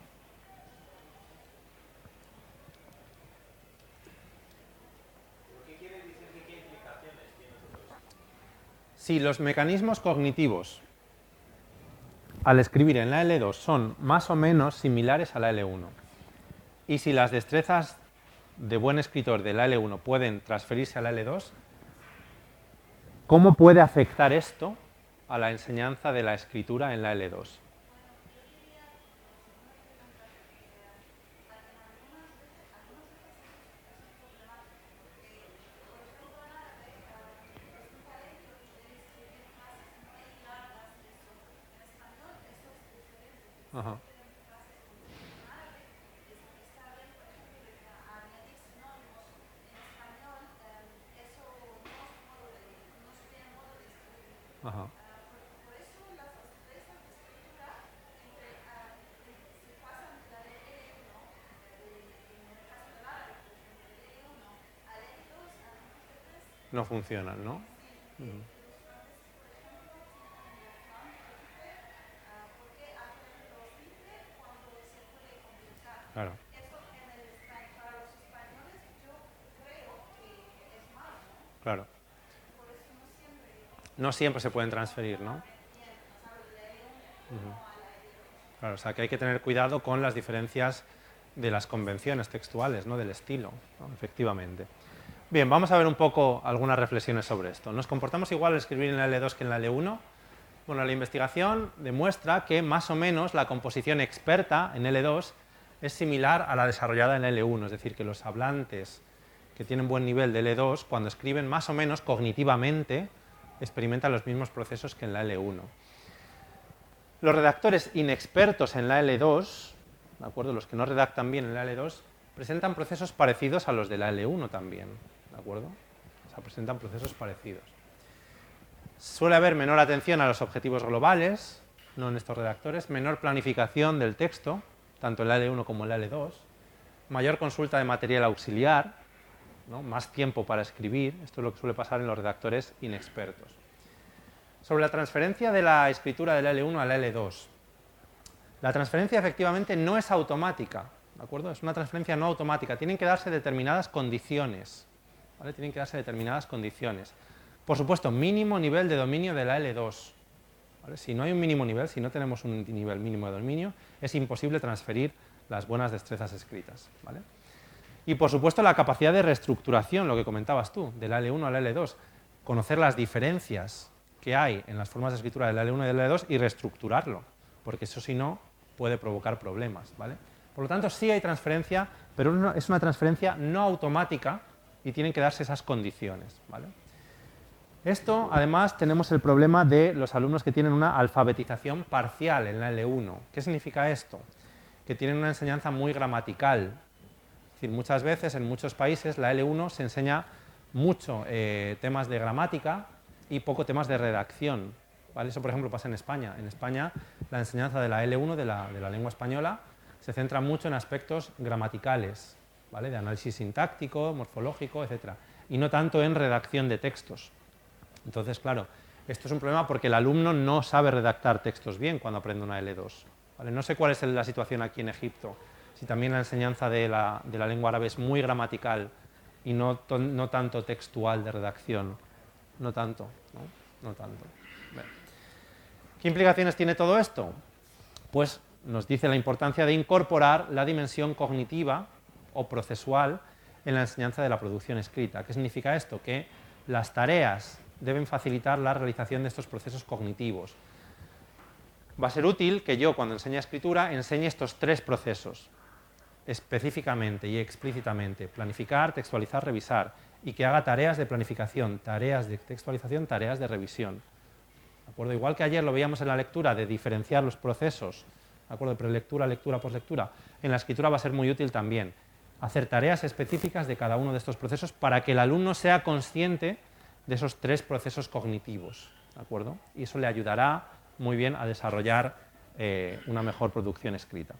¿Qué quiere decir que qué implicaciones tiene todo esto? Si los mecanismos cognitivos al escribir en la L2 son más o menos similares a la L1, y si las destrezas de buen escritor de la L1 pueden transferirse a la L2, ¿cómo puede afectar esto a la enseñanza de la escritura en la L2? Ajá. Ajá. No funcionan, ¿no? Ujú. Claro, claro. No siempre se pueden transferir, ¿no? Ujú. Claro, o sea que hay que tener cuidado con las diferencias de las convenciones textuales, ¿no? Del estilo, ¿no? Efectivamente. Bien, vamos a ver un poco algunas reflexiones sobre esto. ¿Nos comportamos igual al escribir en la L2 que en la L1? Bueno, la investigación demuestra que más o menos la composición experta en L2 es similar a la desarrollada en L1, es decir, que los hablantes que tienen buen nivel de L2, cuando escriben más o menos cognitivamente, experimentan los mismos procesos que en la L1. Los redactores inexpertos en la L2, ¿de acuerdo? Los que no redactan bien en la L2, presentan procesos parecidos a los de la L1 también, ¿de acuerdo? O sea, presentan procesos parecidos. Suele haber menor atención a los objetivos globales, no en estos redactores, menor planificación del texto, tanto en la L1 como en la L2, mayor consulta de material auxiliar, ¿no? Más tiempo para escribir, esto es lo que suele pasar en los redactores inexpertos. Sobre la transferencia de la escritura de la L1 a la L2. La transferencia efectivamente no es automática, ¿de acuerdo? Es una transferencia no automática, tienen que darse determinadas condiciones, ¿vale? Tienen que darse determinadas condiciones. Por supuesto, mínimo nivel de dominio de la L2. ¿Vale? Si no hay un mínimo nivel, si no tenemos un nivel mínimo de dominio, es imposible transferir las buenas destrezas escritas, ¿vale? Y por supuesto la capacidad de reestructuración, lo que comentabas tú, de la L1 a la L2, conocer las diferencias que hay en las formas de escritura de la L1 y de la L2 y reestructurarlo, porque eso si no puede provocar problemas, ¿vale? Por lo tanto, sí hay transferencia, pero es una transferencia no automática y tienen que darse esas condiciones, ¿vale? Esto, además, tenemos el problema de los alumnos que tienen una alfabetización parcial en la L1. ¿Qué significa esto? Que tienen una enseñanza muy gramatical. Es decir, muchas veces, en muchos países, la L1 se enseña mucho temas de gramática y poco temas de redacción, ¿vale? Eso, por ejemplo, pasa en España. En España, la enseñanza de la L1, de la lengua española, se centra mucho en aspectos gramaticales, ¿vale? De análisis sintáctico, morfológico, etc. Y no tanto en redacción de textos. Entonces, claro, esto es un problema porque el alumno no sabe redactar textos bien cuando aprende una L2. ¿Vale? No sé cuál es la situación aquí en Egipto, si también la enseñanza de la lengua árabe es muy gramatical y no tanto textual de redacción. No tanto, ¿no? No tanto. Bueno. ¿Qué implicaciones tiene todo esto? Pues nos dice la importancia de incorporar la dimensión cognitiva o procesual en la enseñanza de la producción escrita. ¿Qué significa esto? Que las tareas deben facilitar la realización de estos procesos cognitivos. Va a ser útil que yo, cuando enseñe escritura, enseñe estos tres procesos específicamente y explícitamente: planificar, textualizar, revisar, y que haga tareas de planificación, tareas de textualización, tareas de revisión. ¿De acuerdo? Igual que ayer lo veíamos en la lectura de diferenciar los procesos, ¿de acuerdo? Prelectura, lectura, poslectura, en la escritura va a ser muy útil también hacer tareas específicas de cada uno de estos procesos para que el alumno sea consciente de esos tres procesos cognitivos, ¿de acuerdo? Y eso le ayudará muy bien a desarrollar una mejor producción escrita.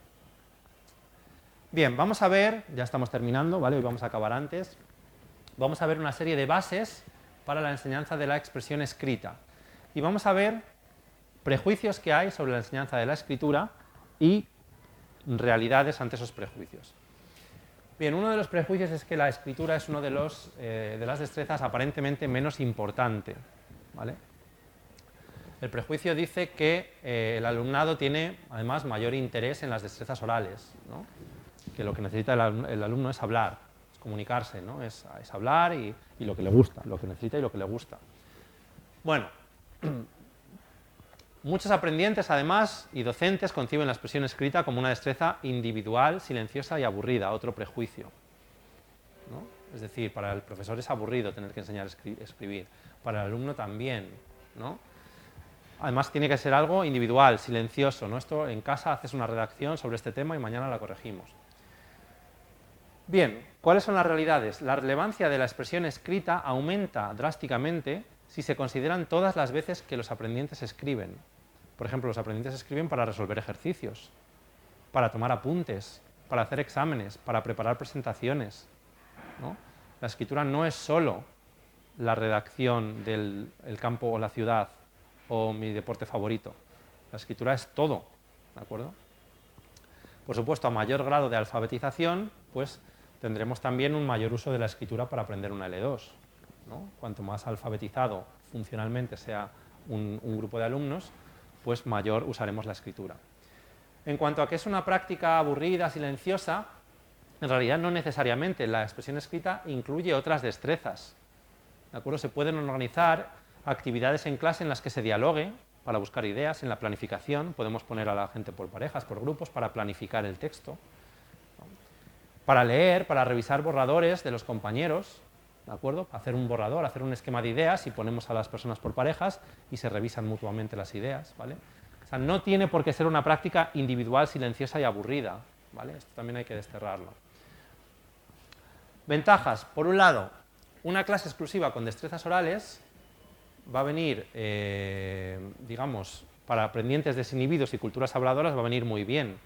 Bien, vamos a ver, ya estamos terminando, ¿vale? Hoy vamos a acabar antes. Vamos a ver una serie de bases para la enseñanza de la expresión escrita. Y vamos a ver prejuicios que hay sobre la enseñanza de la escritura y realidades ante esos prejuicios. Bien, uno de los prejuicios es que la escritura es uno de las destrezas aparentemente menos importante, ¿vale? El prejuicio dice que el alumnado tiene, además, mayor interés en las destrezas orales, ¿no? Que lo que necesita el alumno es hablar, es comunicarse, ¿no? Es hablar y lo que le gusta, lo que necesita y lo que le gusta. Bueno, muchos aprendientes, además, y docentes conciben la expresión escrita como una destreza individual, silenciosa y aburrida, otro prejuicio, ¿no? Es decir, para el profesor es aburrido tener que enseñar a escribir, para el alumno también, ¿no? Además tiene que ser algo individual, silencioso, ¿no? Esto en casa haces una redacción sobre este tema y mañana la corregimos. Bien, ¿cuáles son las realidades? La relevancia de la expresión escrita aumenta drásticamente si se consideran todas las veces que los aprendientes escriben. Por ejemplo, los aprendientes escriben para resolver ejercicios, para tomar apuntes, para hacer exámenes, para preparar presentaciones, ¿no? La escritura no es solo la redacción del campo o la ciudad o mi deporte favorito. La escritura es todo, ¿de acuerdo? Por supuesto, a mayor grado de alfabetización, pues tendremos también un mayor uso de la escritura para aprender una L2, ¿no? Cuanto más alfabetizado funcionalmente sea un grupo de alumnos, pues mayor usaremos la escritura. En cuanto a que es una práctica aburrida, silenciosa, en realidad no necesariamente. La expresión escrita incluye otras destrezas, ¿de acuerdo? Se pueden organizar actividades en clase en las que se dialogue para buscar ideas. En la planificación podemos poner a la gente por parejas, por grupos, para planificar el texto, ¿no? Para leer, para revisar borradores de los compañeros, ¿de acuerdo? Hacer un borrador, hacer un esquema de ideas y ponemos a las personas por parejas y se revisan mutuamente las ideas, ¿vale? O sea, no tiene por qué ser una práctica individual, silenciosa y aburrida, ¿vale? Esto también hay que desterrarlo. Ventajas. Por un lado, una clase exclusiva con destrezas orales va a venir, digamos, para aprendientes desinhibidos y culturas habladoras va a venir muy bien,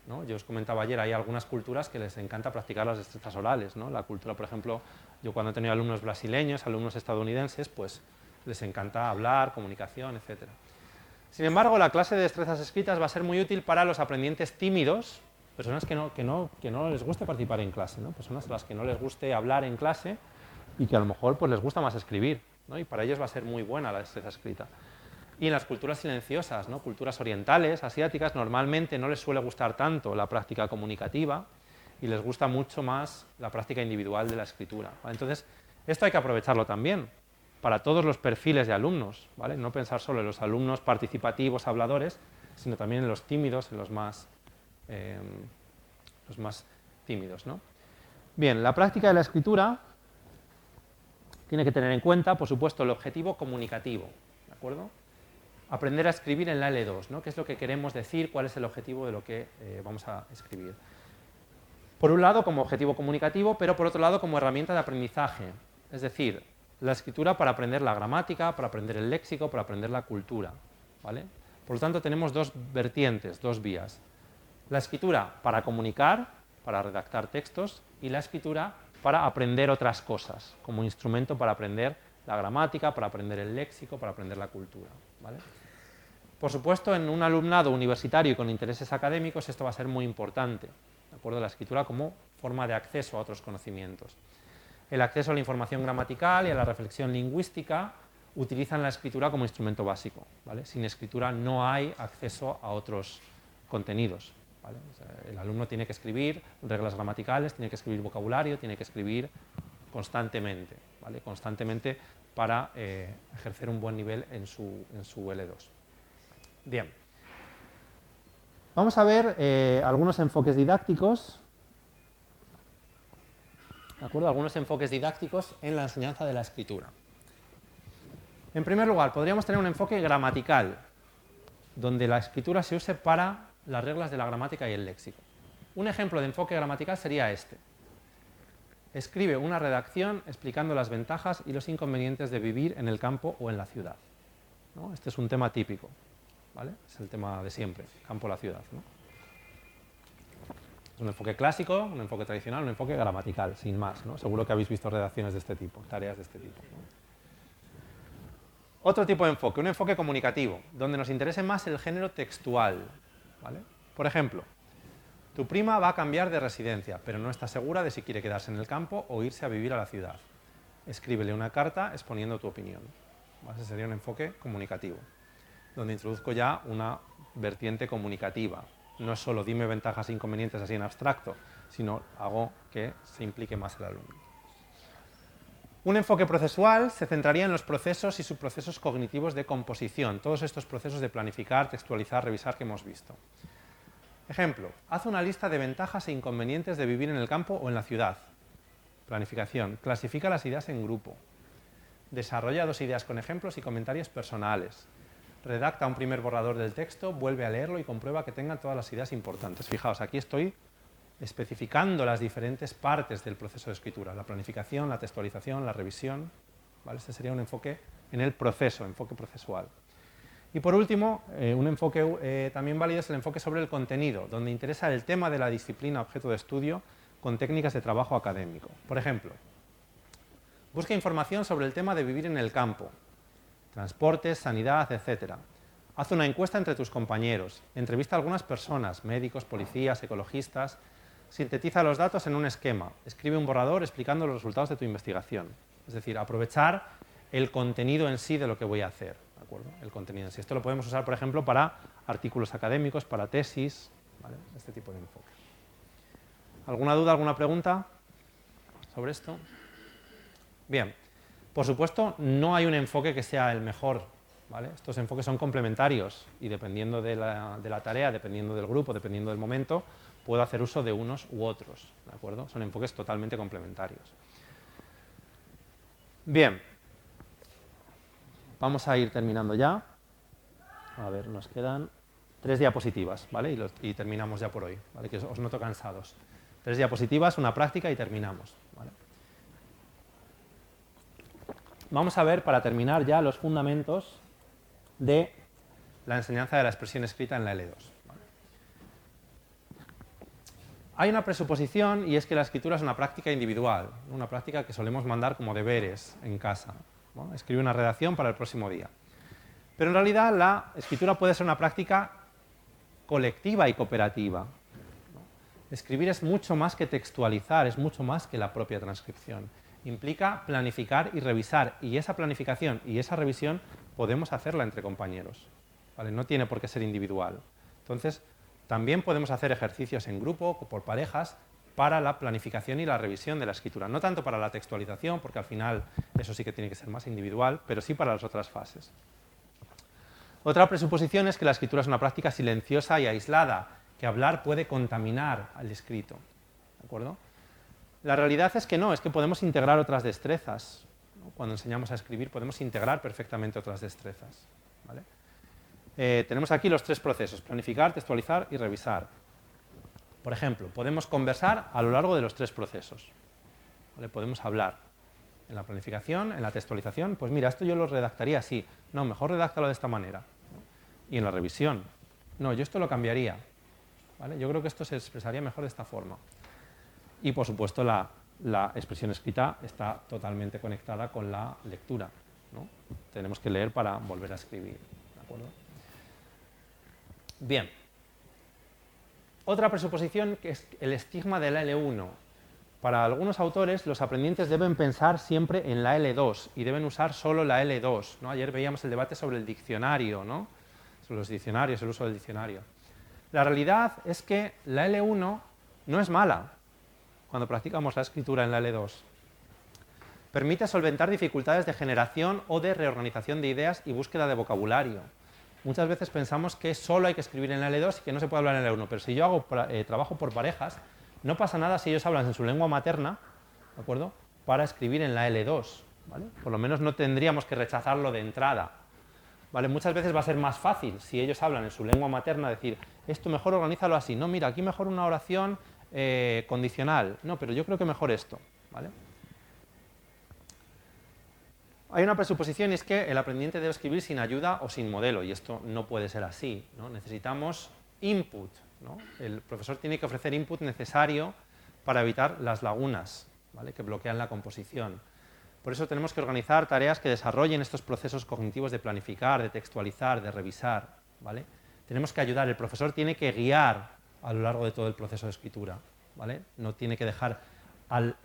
¿no? Yo os comentaba ayer, hay algunas culturas que les encanta practicar las destrezas orales, ¿no? La cultura, por ejemplo, yo cuando he tenido alumnos brasileños, alumnos estadounidenses, pues les encanta hablar, comunicación, etc. Sin embargo, la clase de destrezas escritas va a ser muy útil para los aprendientes tímidos, personas que no les guste participar en clase, ¿no? Personas a las que no les guste hablar en clase y que a lo mejor pues, les gusta más escribir, ¿no? Y para ellos va a ser muy buena la destreza escrita. Y en las culturas silenciosas, ¿no? Culturas orientales, asiáticas, normalmente no les suele gustar tanto la práctica comunicativa y les gusta mucho más la práctica individual de la escritura, ¿vale? Entonces, esto hay que aprovecharlo también para todos los perfiles de alumnos, ¿vale? No pensar solo en los alumnos participativos, habladores, sino también en los tímidos, en los más tímidos, ¿no? Bien, la práctica de la escritura tiene que tener en cuenta, por supuesto, el objetivo comunicativo, ¿de acuerdo? Aprender a escribir en la L2, ¿no? ¿Qué es lo que queremos decir? ¿Cuál es el objetivo de lo que vamos a escribir? Por un lado, como objetivo comunicativo, pero por otro lado, como herramienta de aprendizaje. Es decir, la escritura para aprender la gramática, para aprender el léxico, para aprender la cultura, ¿vale? Por lo tanto, tenemos dos vertientes, dos vías. La escritura para comunicar, para redactar textos, y la escritura para aprender otras cosas, como instrumento para aprender la gramática, para aprender el léxico, para aprender la cultura, ¿vale? Por supuesto, en un alumnado universitario y con intereses académicos esto va a ser muy importante, ¿de acuerdo? La escritura como forma de acceso a otros conocimientos. El acceso a la información gramatical y a la reflexión lingüística utilizan la escritura como instrumento básico, ¿vale? Sin escritura no hay acceso a otros contenidos, ¿vale? O sea, el alumno tiene que escribir reglas gramaticales, tiene que escribir vocabulario, tiene que escribir constantemente, ¿vale? Constantemente para ejercer un buen nivel en su L2. Bien. Vamos a ver algunos enfoques didácticos, ¿de acuerdo? Algunos enfoques didácticos en la enseñanza de la escritura. En primer lugar, podríamos tener un enfoque gramatical, donde la escritura se use para las reglas de la gramática y el léxico. Un ejemplo de enfoque gramatical sería este. Escribe una redacción explicando las ventajas y los inconvenientes de vivir en el campo o en la ciudad, ¿no? Este es un tema típico, ¿vale? Es el tema de siempre, campo o la ciudad, ¿no? Es un enfoque clásico, un enfoque tradicional, un enfoque gramatical, sin más, ¿no? Seguro que habéis visto redacciones de este tipo, tareas de este tipo, ¿no? Otro tipo de enfoque, un enfoque comunicativo, donde nos interese más el género textual, ¿vale? Por ejemplo, tu prima va a cambiar de residencia, pero no está segura de si quiere quedarse en el campo o irse a vivir a la ciudad. Escríbele una carta exponiendo tu opinión. Ese sería un enfoque comunicativo, donde introduzco ya una vertiente comunicativa. No es solo dime ventajas e inconvenientes así en abstracto, sino hago que se implique más el alumno. Un enfoque procesual se centraría en los procesos y subprocesos cognitivos de composición, todos estos procesos de planificar, textualizar, revisar que hemos visto. Ejemplo, haz una lista de ventajas e inconvenientes de vivir en el campo o en la ciudad. Planificación, clasifica las ideas en grupo. Desarrolla 2 ideas con ejemplos y comentarios personales. redacta un primer borrador del texto, vuelve a leerlo y comprueba que tengan todas las ideas importantes. Fijaos, aquí estoy especificando las diferentes partes del proceso de escritura, la planificación, la textualización, la revisión, ¿vale? Este sería un enfoque en el proceso, enfoque procesual. Y por último, un enfoque también válido es el enfoque sobre el contenido, donde interesa el tema de la disciplina objeto de estudio con técnicas de trabajo académico. Por ejemplo, busca información sobre el tema de vivir en el campo, transportes, sanidad, etc. Haz una encuesta entre tus compañeros, entrevista a algunas personas, médicos, policías, ecologistas, sintetiza los datos en un esquema, escribe un borrador explicando los resultados de tu investigación. Es decir, aprovechar el contenido en sí de lo que voy a hacer, ¿de acuerdo? El contenido en sí. Esto lo podemos usar, por ejemplo, para artículos académicos, para tesis, ¿vale? Este tipo de enfoque. ¿Alguna duda, alguna pregunta sobre esto? Bien, por supuesto, no hay un enfoque que sea el mejor, ¿vale? Estos enfoques son complementarios y dependiendo de la tarea, dependiendo del grupo, dependiendo del momento, puedo hacer uso de unos u otros, ¿de acuerdo? Son enfoques totalmente complementarios. Bien, vamos a ir terminando ya. A ver, nos quedan 3 diapositivas, ¿vale? Y terminamos ya por hoy, ¿vale? Que os noto cansados. 3 diapositivas, una práctica y terminamos, ¿vale? Vamos a ver, para terminar ya, los fundamentos de la enseñanza de la expresión escrita en la L2. ¿Vale? Hay una presuposición y es que la escritura es una práctica individual, una práctica que solemos mandar como deberes en casa, ¿no? Escribe una redacción para el próximo día. Pero en realidad la escritura puede ser una práctica colectiva y cooperativa. Escribir es mucho más que textualizar, es mucho más que la propia transcripción. Implica planificar y revisar, y esa planificación y esa revisión podemos hacerla entre compañeros, ¿vale? No tiene por qué ser individual. Entonces, también podemos hacer ejercicios en grupo o por parejas para la planificación y la revisión de la escritura. No tanto para la textualización, porque al final eso sí que tiene que ser más individual, pero sí para las otras fases. Otra presuposición es que la escritura es una práctica silenciosa y aislada, que hablar puede contaminar al escrito, ¿de acuerdo? La realidad es que no, es que podemos integrar otras destrezas, ¿no? Cuando enseñamos a escribir podemos integrar perfectamente otras destrezas, ¿vale? Tenemos aquí los 3 procesos, planificar, textualizar y revisar. Por ejemplo, podemos conversar a lo largo de los 3 procesos, ¿vale? Podemos hablar en la planificación, en la textualización, pues mira, esto yo lo redactaría así, no, mejor redáctalo de esta manera, ¿no? Y en la revisión, no, yo esto lo cambiaría, ¿vale? Yo creo que esto se expresaría mejor de esta forma. Y, por supuesto, la expresión escrita está totalmente conectada con la lectura, ¿no? Tenemos que leer para volver a escribir, ¿de acuerdo? Bien. Otra presuposición que es el estigma de la L1. Para algunos autores, los aprendientes deben pensar siempre en la L2 y deben usar solo la L2, ¿no? Ayer veíamos el debate sobre el diccionario, ¿no? Sobre los diccionarios, el uso del diccionario. La realidad es que la L1 no es mala cuando practicamos la escritura en la L2. Permite solventar dificultades de generación o de reorganización de ideas y búsqueda de vocabulario. Muchas veces pensamos que solo hay que escribir en la L2 y que no se puede hablar en la L1, pero si yo hago trabajo por parejas, no pasa nada si ellos hablan en su lengua materna, ¿de acuerdo?, para escribir en la L2, ¿vale? Por lo menos no tendríamos que rechazarlo de entrada, ¿vale? Muchas veces va a ser más fácil, si ellos hablan en su lengua materna, decir, esto mejor organízalo así, no, mira, aquí mejor una oración condicional, no, pero yo creo que mejor esto, ¿vale? Hay una presuposición y es que el aprendiente debe escribir sin ayuda o sin modelo, y esto no puede ser así, ¿no? Necesitamos input, ¿no? El profesor tiene que ofrecer input necesario para evitar las lagunas, ¿vale?, que bloquean la composición. Por eso tenemos que organizar tareas que desarrollen estos procesos cognitivos de planificar, de textualizar, de revisar, ¿vale? Tenemos que ayudar, el profesor tiene que guiar a lo largo de todo el proceso de escritura, ¿vale? No tiene que dejar al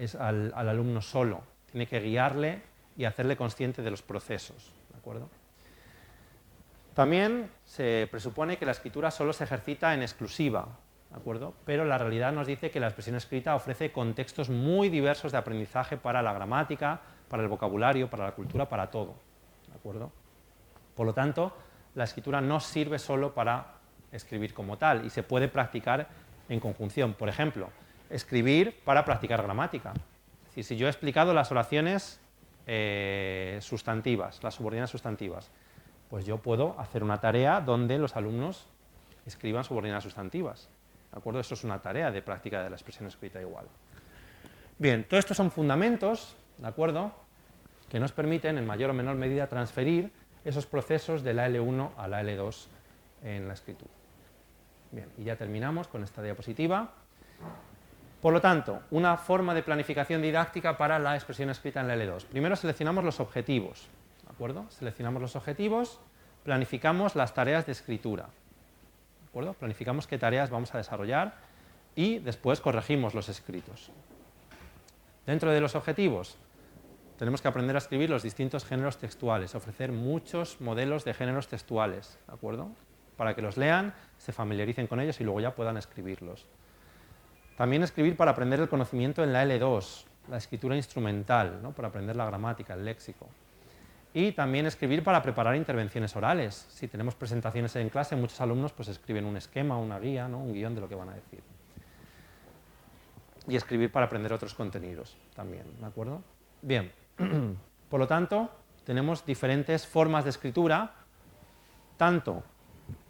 alumno solo, tiene que guiarle y hacerle consciente de los procesos, ¿de acuerdo? También se presupone que la escritura solo se ejercita en exclusiva, ¿de acuerdo? Pero la realidad nos dice que la expresión escrita ofrece contextos muy diversos de aprendizaje para la gramática, para el vocabulario, para la cultura, para todo, ¿de acuerdo? Por lo tanto, la escritura no sirve solo para escribir como tal y se puede practicar en conjunción. Por ejemplo, escribir para practicar gramática. Es decir, si yo he explicado las oraciones sustantivas, las subordinadas sustantivas, Pues yo puedo hacer una tarea donde los alumnos escriban subordinadas sustantivas. ¿De acuerdo? Eso es una tarea de práctica de la expresión escrita igual. Bien, todos estos son fundamentos, ¿de acuerdo?, que nos permiten en mayor o menor medida transferir esos procesos de la L1 a la L2 en la escritura. Bien, y ya terminamos con esta diapositiva. Por lo tanto, una forma de planificación didáctica para la expresión escrita en la L2. Primero seleccionamos los objetivos, ¿de acuerdo? Seleccionamos los objetivos, planificamos las tareas de escritura, ¿de acuerdo? Planificamos qué tareas vamos a desarrollar y después corregimos los escritos. Dentro de los objetivos, tenemos que aprender a escribir los distintos géneros textuales, ofrecer muchos modelos de géneros textuales, ¿de acuerdo?, para que los lean, se familiaricen con ellos y luego ya puedan escribirlos. También escribir para aprender el conocimiento en la L2, la escritura instrumental, ¿no?, para aprender la gramática, el léxico. Y también escribir para preparar intervenciones orales. Si tenemos presentaciones en clase, muchos alumnos pues escriben un esquema, una guía, ¿no?, un guión de lo que van a decir. Y escribir para aprender otros contenidos también, ¿de acuerdo? Bien, por lo tanto, tenemos diferentes formas de escritura, tanto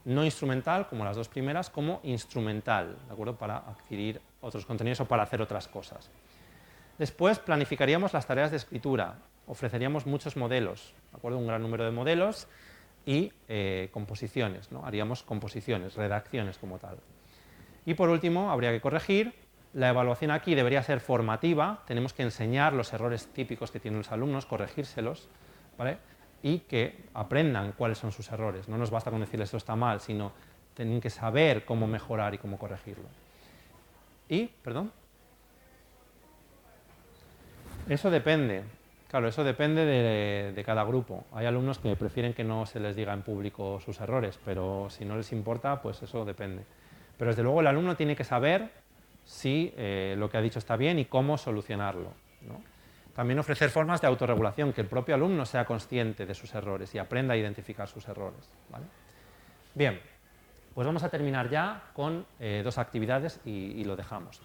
no instrumental, como las dos primeras, como instrumental, ¿de acuerdo?, para adquirir otros contenidos o para hacer otras cosas. Después planificaríamos las tareas de escritura, ofreceríamos muchos modelos, ¿de acuerdo?, un gran número de modelos y composiciones, ¿no?, haríamos composiciones, redacciones como tal. Y por último, habría que corregir. La evaluación aquí debería ser formativa, tenemos que enseñar los errores típicos que tienen los alumnos, corregírselos, ¿vale?, y que aprendan cuáles son sus errores. No nos basta con decirles esto está mal, sino tienen que saber cómo mejorar y cómo corregirlo. Y, perdón, eso depende, claro, eso depende de cada grupo. Hay alumnos que prefieren que no se les diga en público sus errores, pero si no les importa, pues eso depende. Pero desde luego el alumno tiene que saber si lo que ha dicho está bien y cómo solucionarlo, ¿no? También ofrecer formas de autorregulación, que el propio alumno sea consciente de sus errores y aprenda a identificar sus errores, ¿vale? Bien, pues vamos a terminar ya con dos actividades y lo dejamos.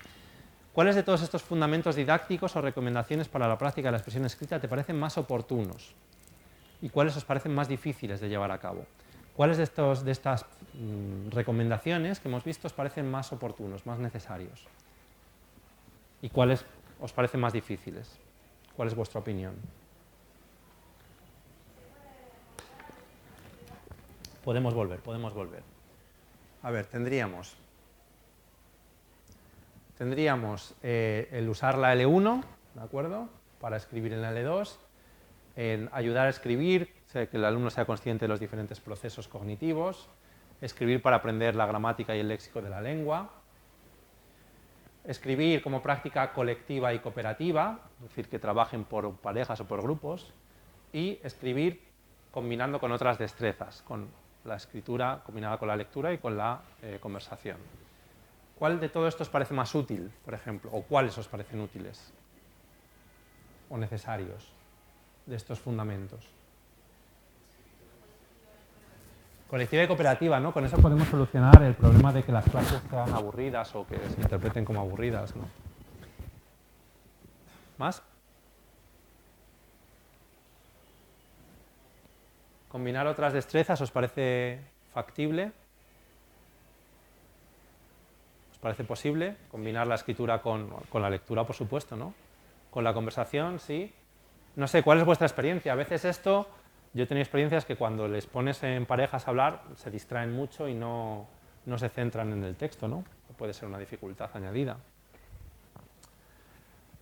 ¿Cuáles de todos estos fundamentos didácticos o recomendaciones para la práctica de la expresión escrita te parecen más oportunos? ¿Y cuáles os parecen más difíciles de llevar a cabo? ¿Cuáles de estas recomendaciones que hemos visto os parecen más oportunos, más necesarios? ¿Y cuáles os parecen más difíciles? ¿Cuál es vuestra opinión? Podemos volver. A ver, tendríamos el usar la L1, ¿de acuerdo?, para escribir en la L2, en ayudar a escribir, que el alumno sea consciente de los diferentes procesos cognitivos, escribir para aprender la gramática y el léxico de la lengua, escribir como práctica colectiva y cooperativa, es decir, que trabajen por parejas o por grupos, y escribir combinando con otras destrezas, con la escritura combinada con la lectura y con la conversación. ¿Cuál de todo esto os parece más útil, por ejemplo? ¿O cuáles os parecen útiles o necesarios de estos fundamentos? Colectiva y cooperativa, ¿no? Con eso podemos solucionar el problema de que las clases sean aburridas o que se interpreten como aburridas, ¿no? ¿Más? ¿Combinar otras destrezas os parece factible? ¿Os parece posible? Combinar la escritura con la lectura, por supuesto, ¿no? Con la conversación, sí. No sé, ¿cuál es vuestra experiencia? A veces esto, yo he tenido experiencias que cuando les pones en parejas a hablar se distraen mucho y no se centran en el texto, ¿no? Puede ser una dificultad añadida.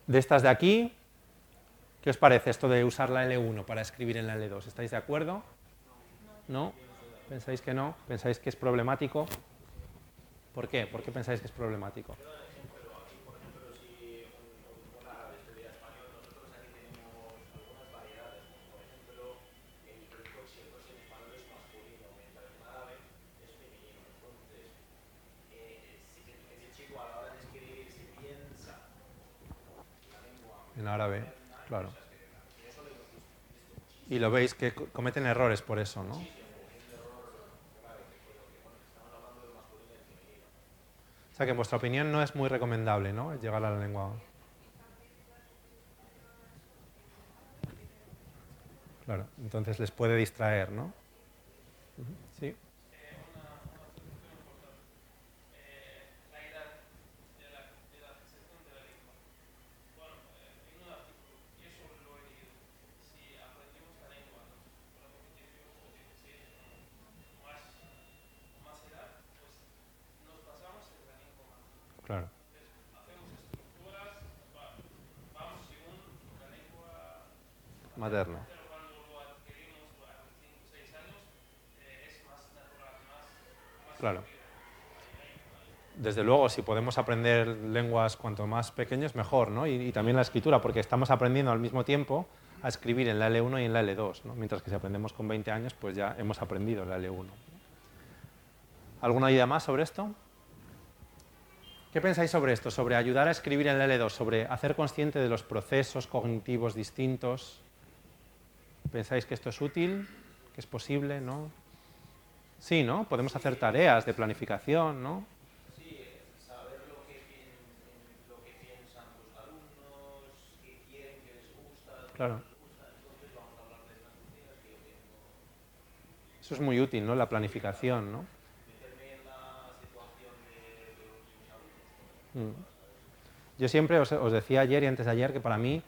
De estas de aquí, ¿qué os parece esto de usar la L1 para escribir en la L2? ¿Estáis de acuerdo? ¿No? ¿Pensáis que no? ¿Pensáis que es problemático? ¿Por qué? ¿Por qué pensáis que es problemático? En árabe, claro. Y lo veis que cometen errores por eso, ¿no? O sea que en vuestra opinión no es muy recomendable, ¿no?, llegar a la lengua. Claro, entonces les puede distraer, ¿no? Sí. Claro. Materno. Claro. Desde luego, si podemos aprender lenguas cuanto más pequeños, mejor, ¿no? Y también la escritura, porque estamos aprendiendo al mismo tiempo a escribir en la L1 y en la L2, ¿no? Mientras que si aprendemos con 20 años, pues ya hemos aprendido la L1. ¿Alguna idea más sobre esto? ¿Qué pensáis sobre esto? Sobre ayudar a escribir en la L2, sobre hacer consciente de los procesos cognitivos distintos. ¿Pensáis que esto es útil? ¿Que es posible? ¿No? Sí, ¿no? Podemos hacer tareas de planificación, ¿no? Sí, saber lo que piensan los alumnos, qué quieren, qué les gusta, qué no Claro. les gusta. Entonces vamos a hablar de estas rutinas que yo tengo. Eso es muy útil, ¿no? La planificación, ¿no? Meterme en la situación de mis alumnos. Mm. Yo siempre os decía ayer y antes de ayer que para mí,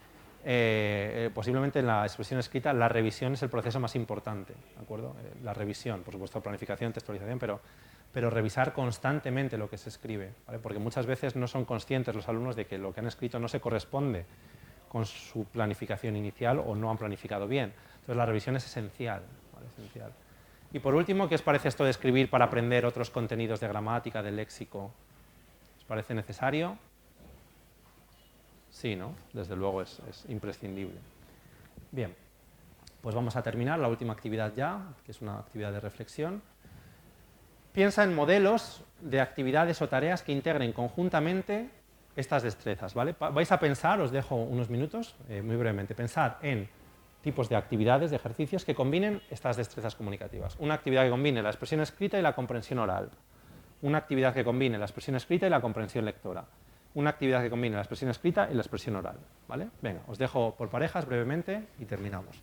posiblemente en la expresión escrita, la revisión es el proceso más importante, ¿de acuerdo? La revisión, por supuesto, planificación, textualización, pero revisar constantemente lo que se escribe, ¿vale? Porque muchas veces no son conscientes los alumnos de que lo que han escrito no se corresponde con su planificación inicial o no han planificado bien. Entonces la revisión es esencial, ¿vale? Esencial. Y por último, ¿qué os parece esto de escribir para aprender otros contenidos de gramática, de léxico? ¿Os parece necesario? Sí, ¿no? Desde luego es imprescindible. Bien, pues vamos a terminar la última actividad ya, que es una actividad de reflexión. Piensa en modelos de actividades o tareas que integren conjuntamente estas destrezas, ¿vale? Vais a pensar, os dejo unos minutos, muy brevemente, pensad en tipos de actividades, de ejercicios que combinen estas destrezas comunicativas. Una actividad que combine la expresión escrita y la comprensión oral. Una actividad que combine la expresión escrita y la comprensión lectora. Una actividad que combine la expresión escrita y la expresión oral, ¿vale? Venga, os dejo por parejas brevemente y terminamos.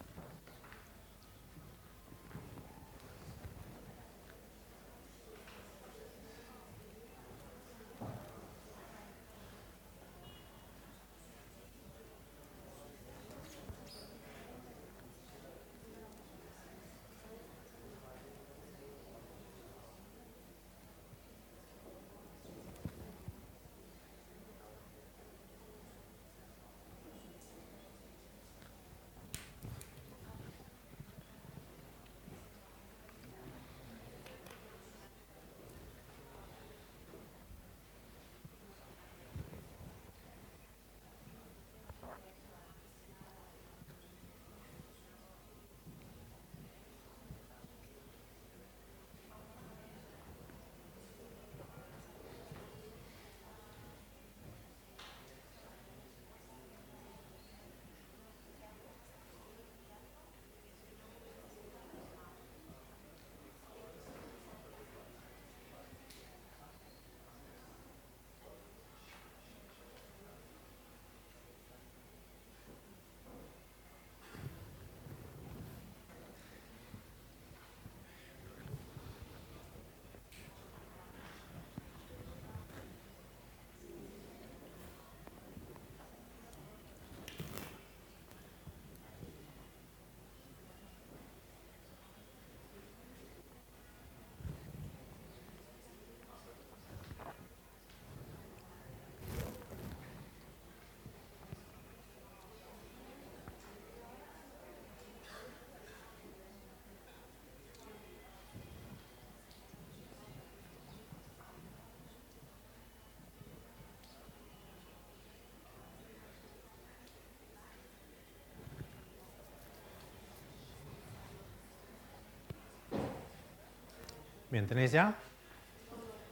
Bien, ¿tenéis ya?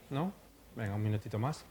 ¿No? Venga, un minutito más.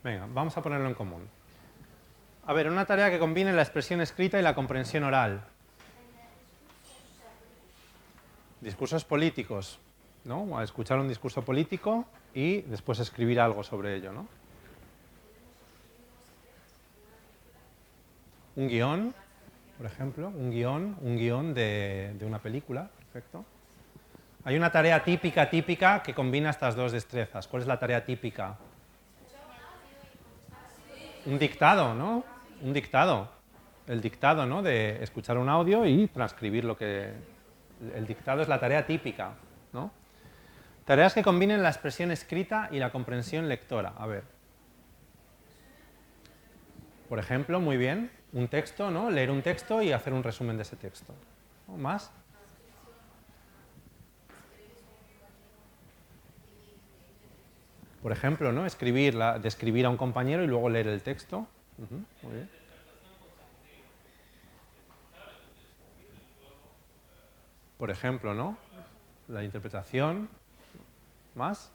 Venga, vamos a ponerlo en común. A ver, una tarea que combine la expresión escrita y la comprensión oral. Discursos políticos, ¿no? Escuchar un discurso político y después escribir algo sobre ello, ¿no? Un guión, por ejemplo, un guión de una película, perfecto. Hay una tarea típica que combina estas dos destrezas. ¿Cuál es la tarea típica? Un dictado, ¿no? Un dictado. El dictado, ¿no? De escuchar un audio y transcribir lo que... El dictado es la tarea típica, ¿no? Tareas que combinen la expresión escrita y la comprensión lectora. A ver. Por ejemplo, muy bien, un texto, ¿no? Leer un texto y hacer un resumen de ese texto. ¿No? ¿Más? Por ejemplo, ¿no? Describir a un compañero y luego leer el texto. Muy bien. Por ejemplo, ¿no? La interpretación. ¿Más?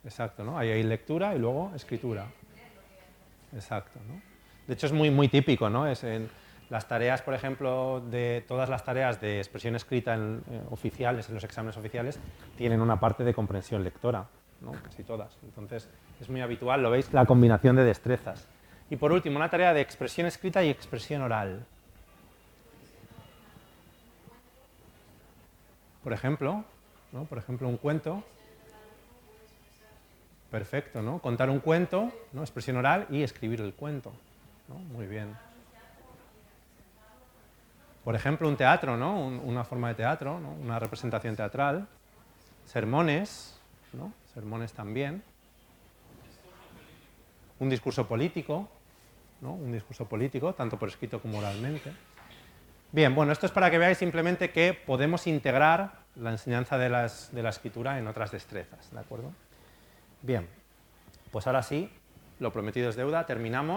Exacto, ¿no? Ahí hay lectura y luego escritura. Exacto, ¿no? De hecho es muy típico, ¿no? Es en las tareas, por ejemplo, de todas las tareas de expresión escrita oficiales, en los exámenes oficiales, tienen una parte de comprensión lectora, ¿no? Casi todas. Entonces es muy habitual, lo veis, la combinación de destrezas. Y por último, una tarea de expresión escrita y expresión oral. Por ejemplo, ¿no? Por ejemplo, un cuento. Perfecto, ¿no? Contar un cuento, ¿no? Expresión oral y escribir el cuento, ¿no? Muy bien. Por ejemplo, un teatro, ¿no? Una forma de teatro, ¿no? Una representación teatral. Sermones, ¿no? Sermones también. Un discurso político, ¿no? Un discurso político, tanto por escrito como oralmente. Bien, bueno, esto es para que veáis simplemente que podemos integrar la enseñanza de la escritura en otras destrezas, ¿de acuerdo? Bien, pues ahora sí, lo prometido es deuda, terminamos.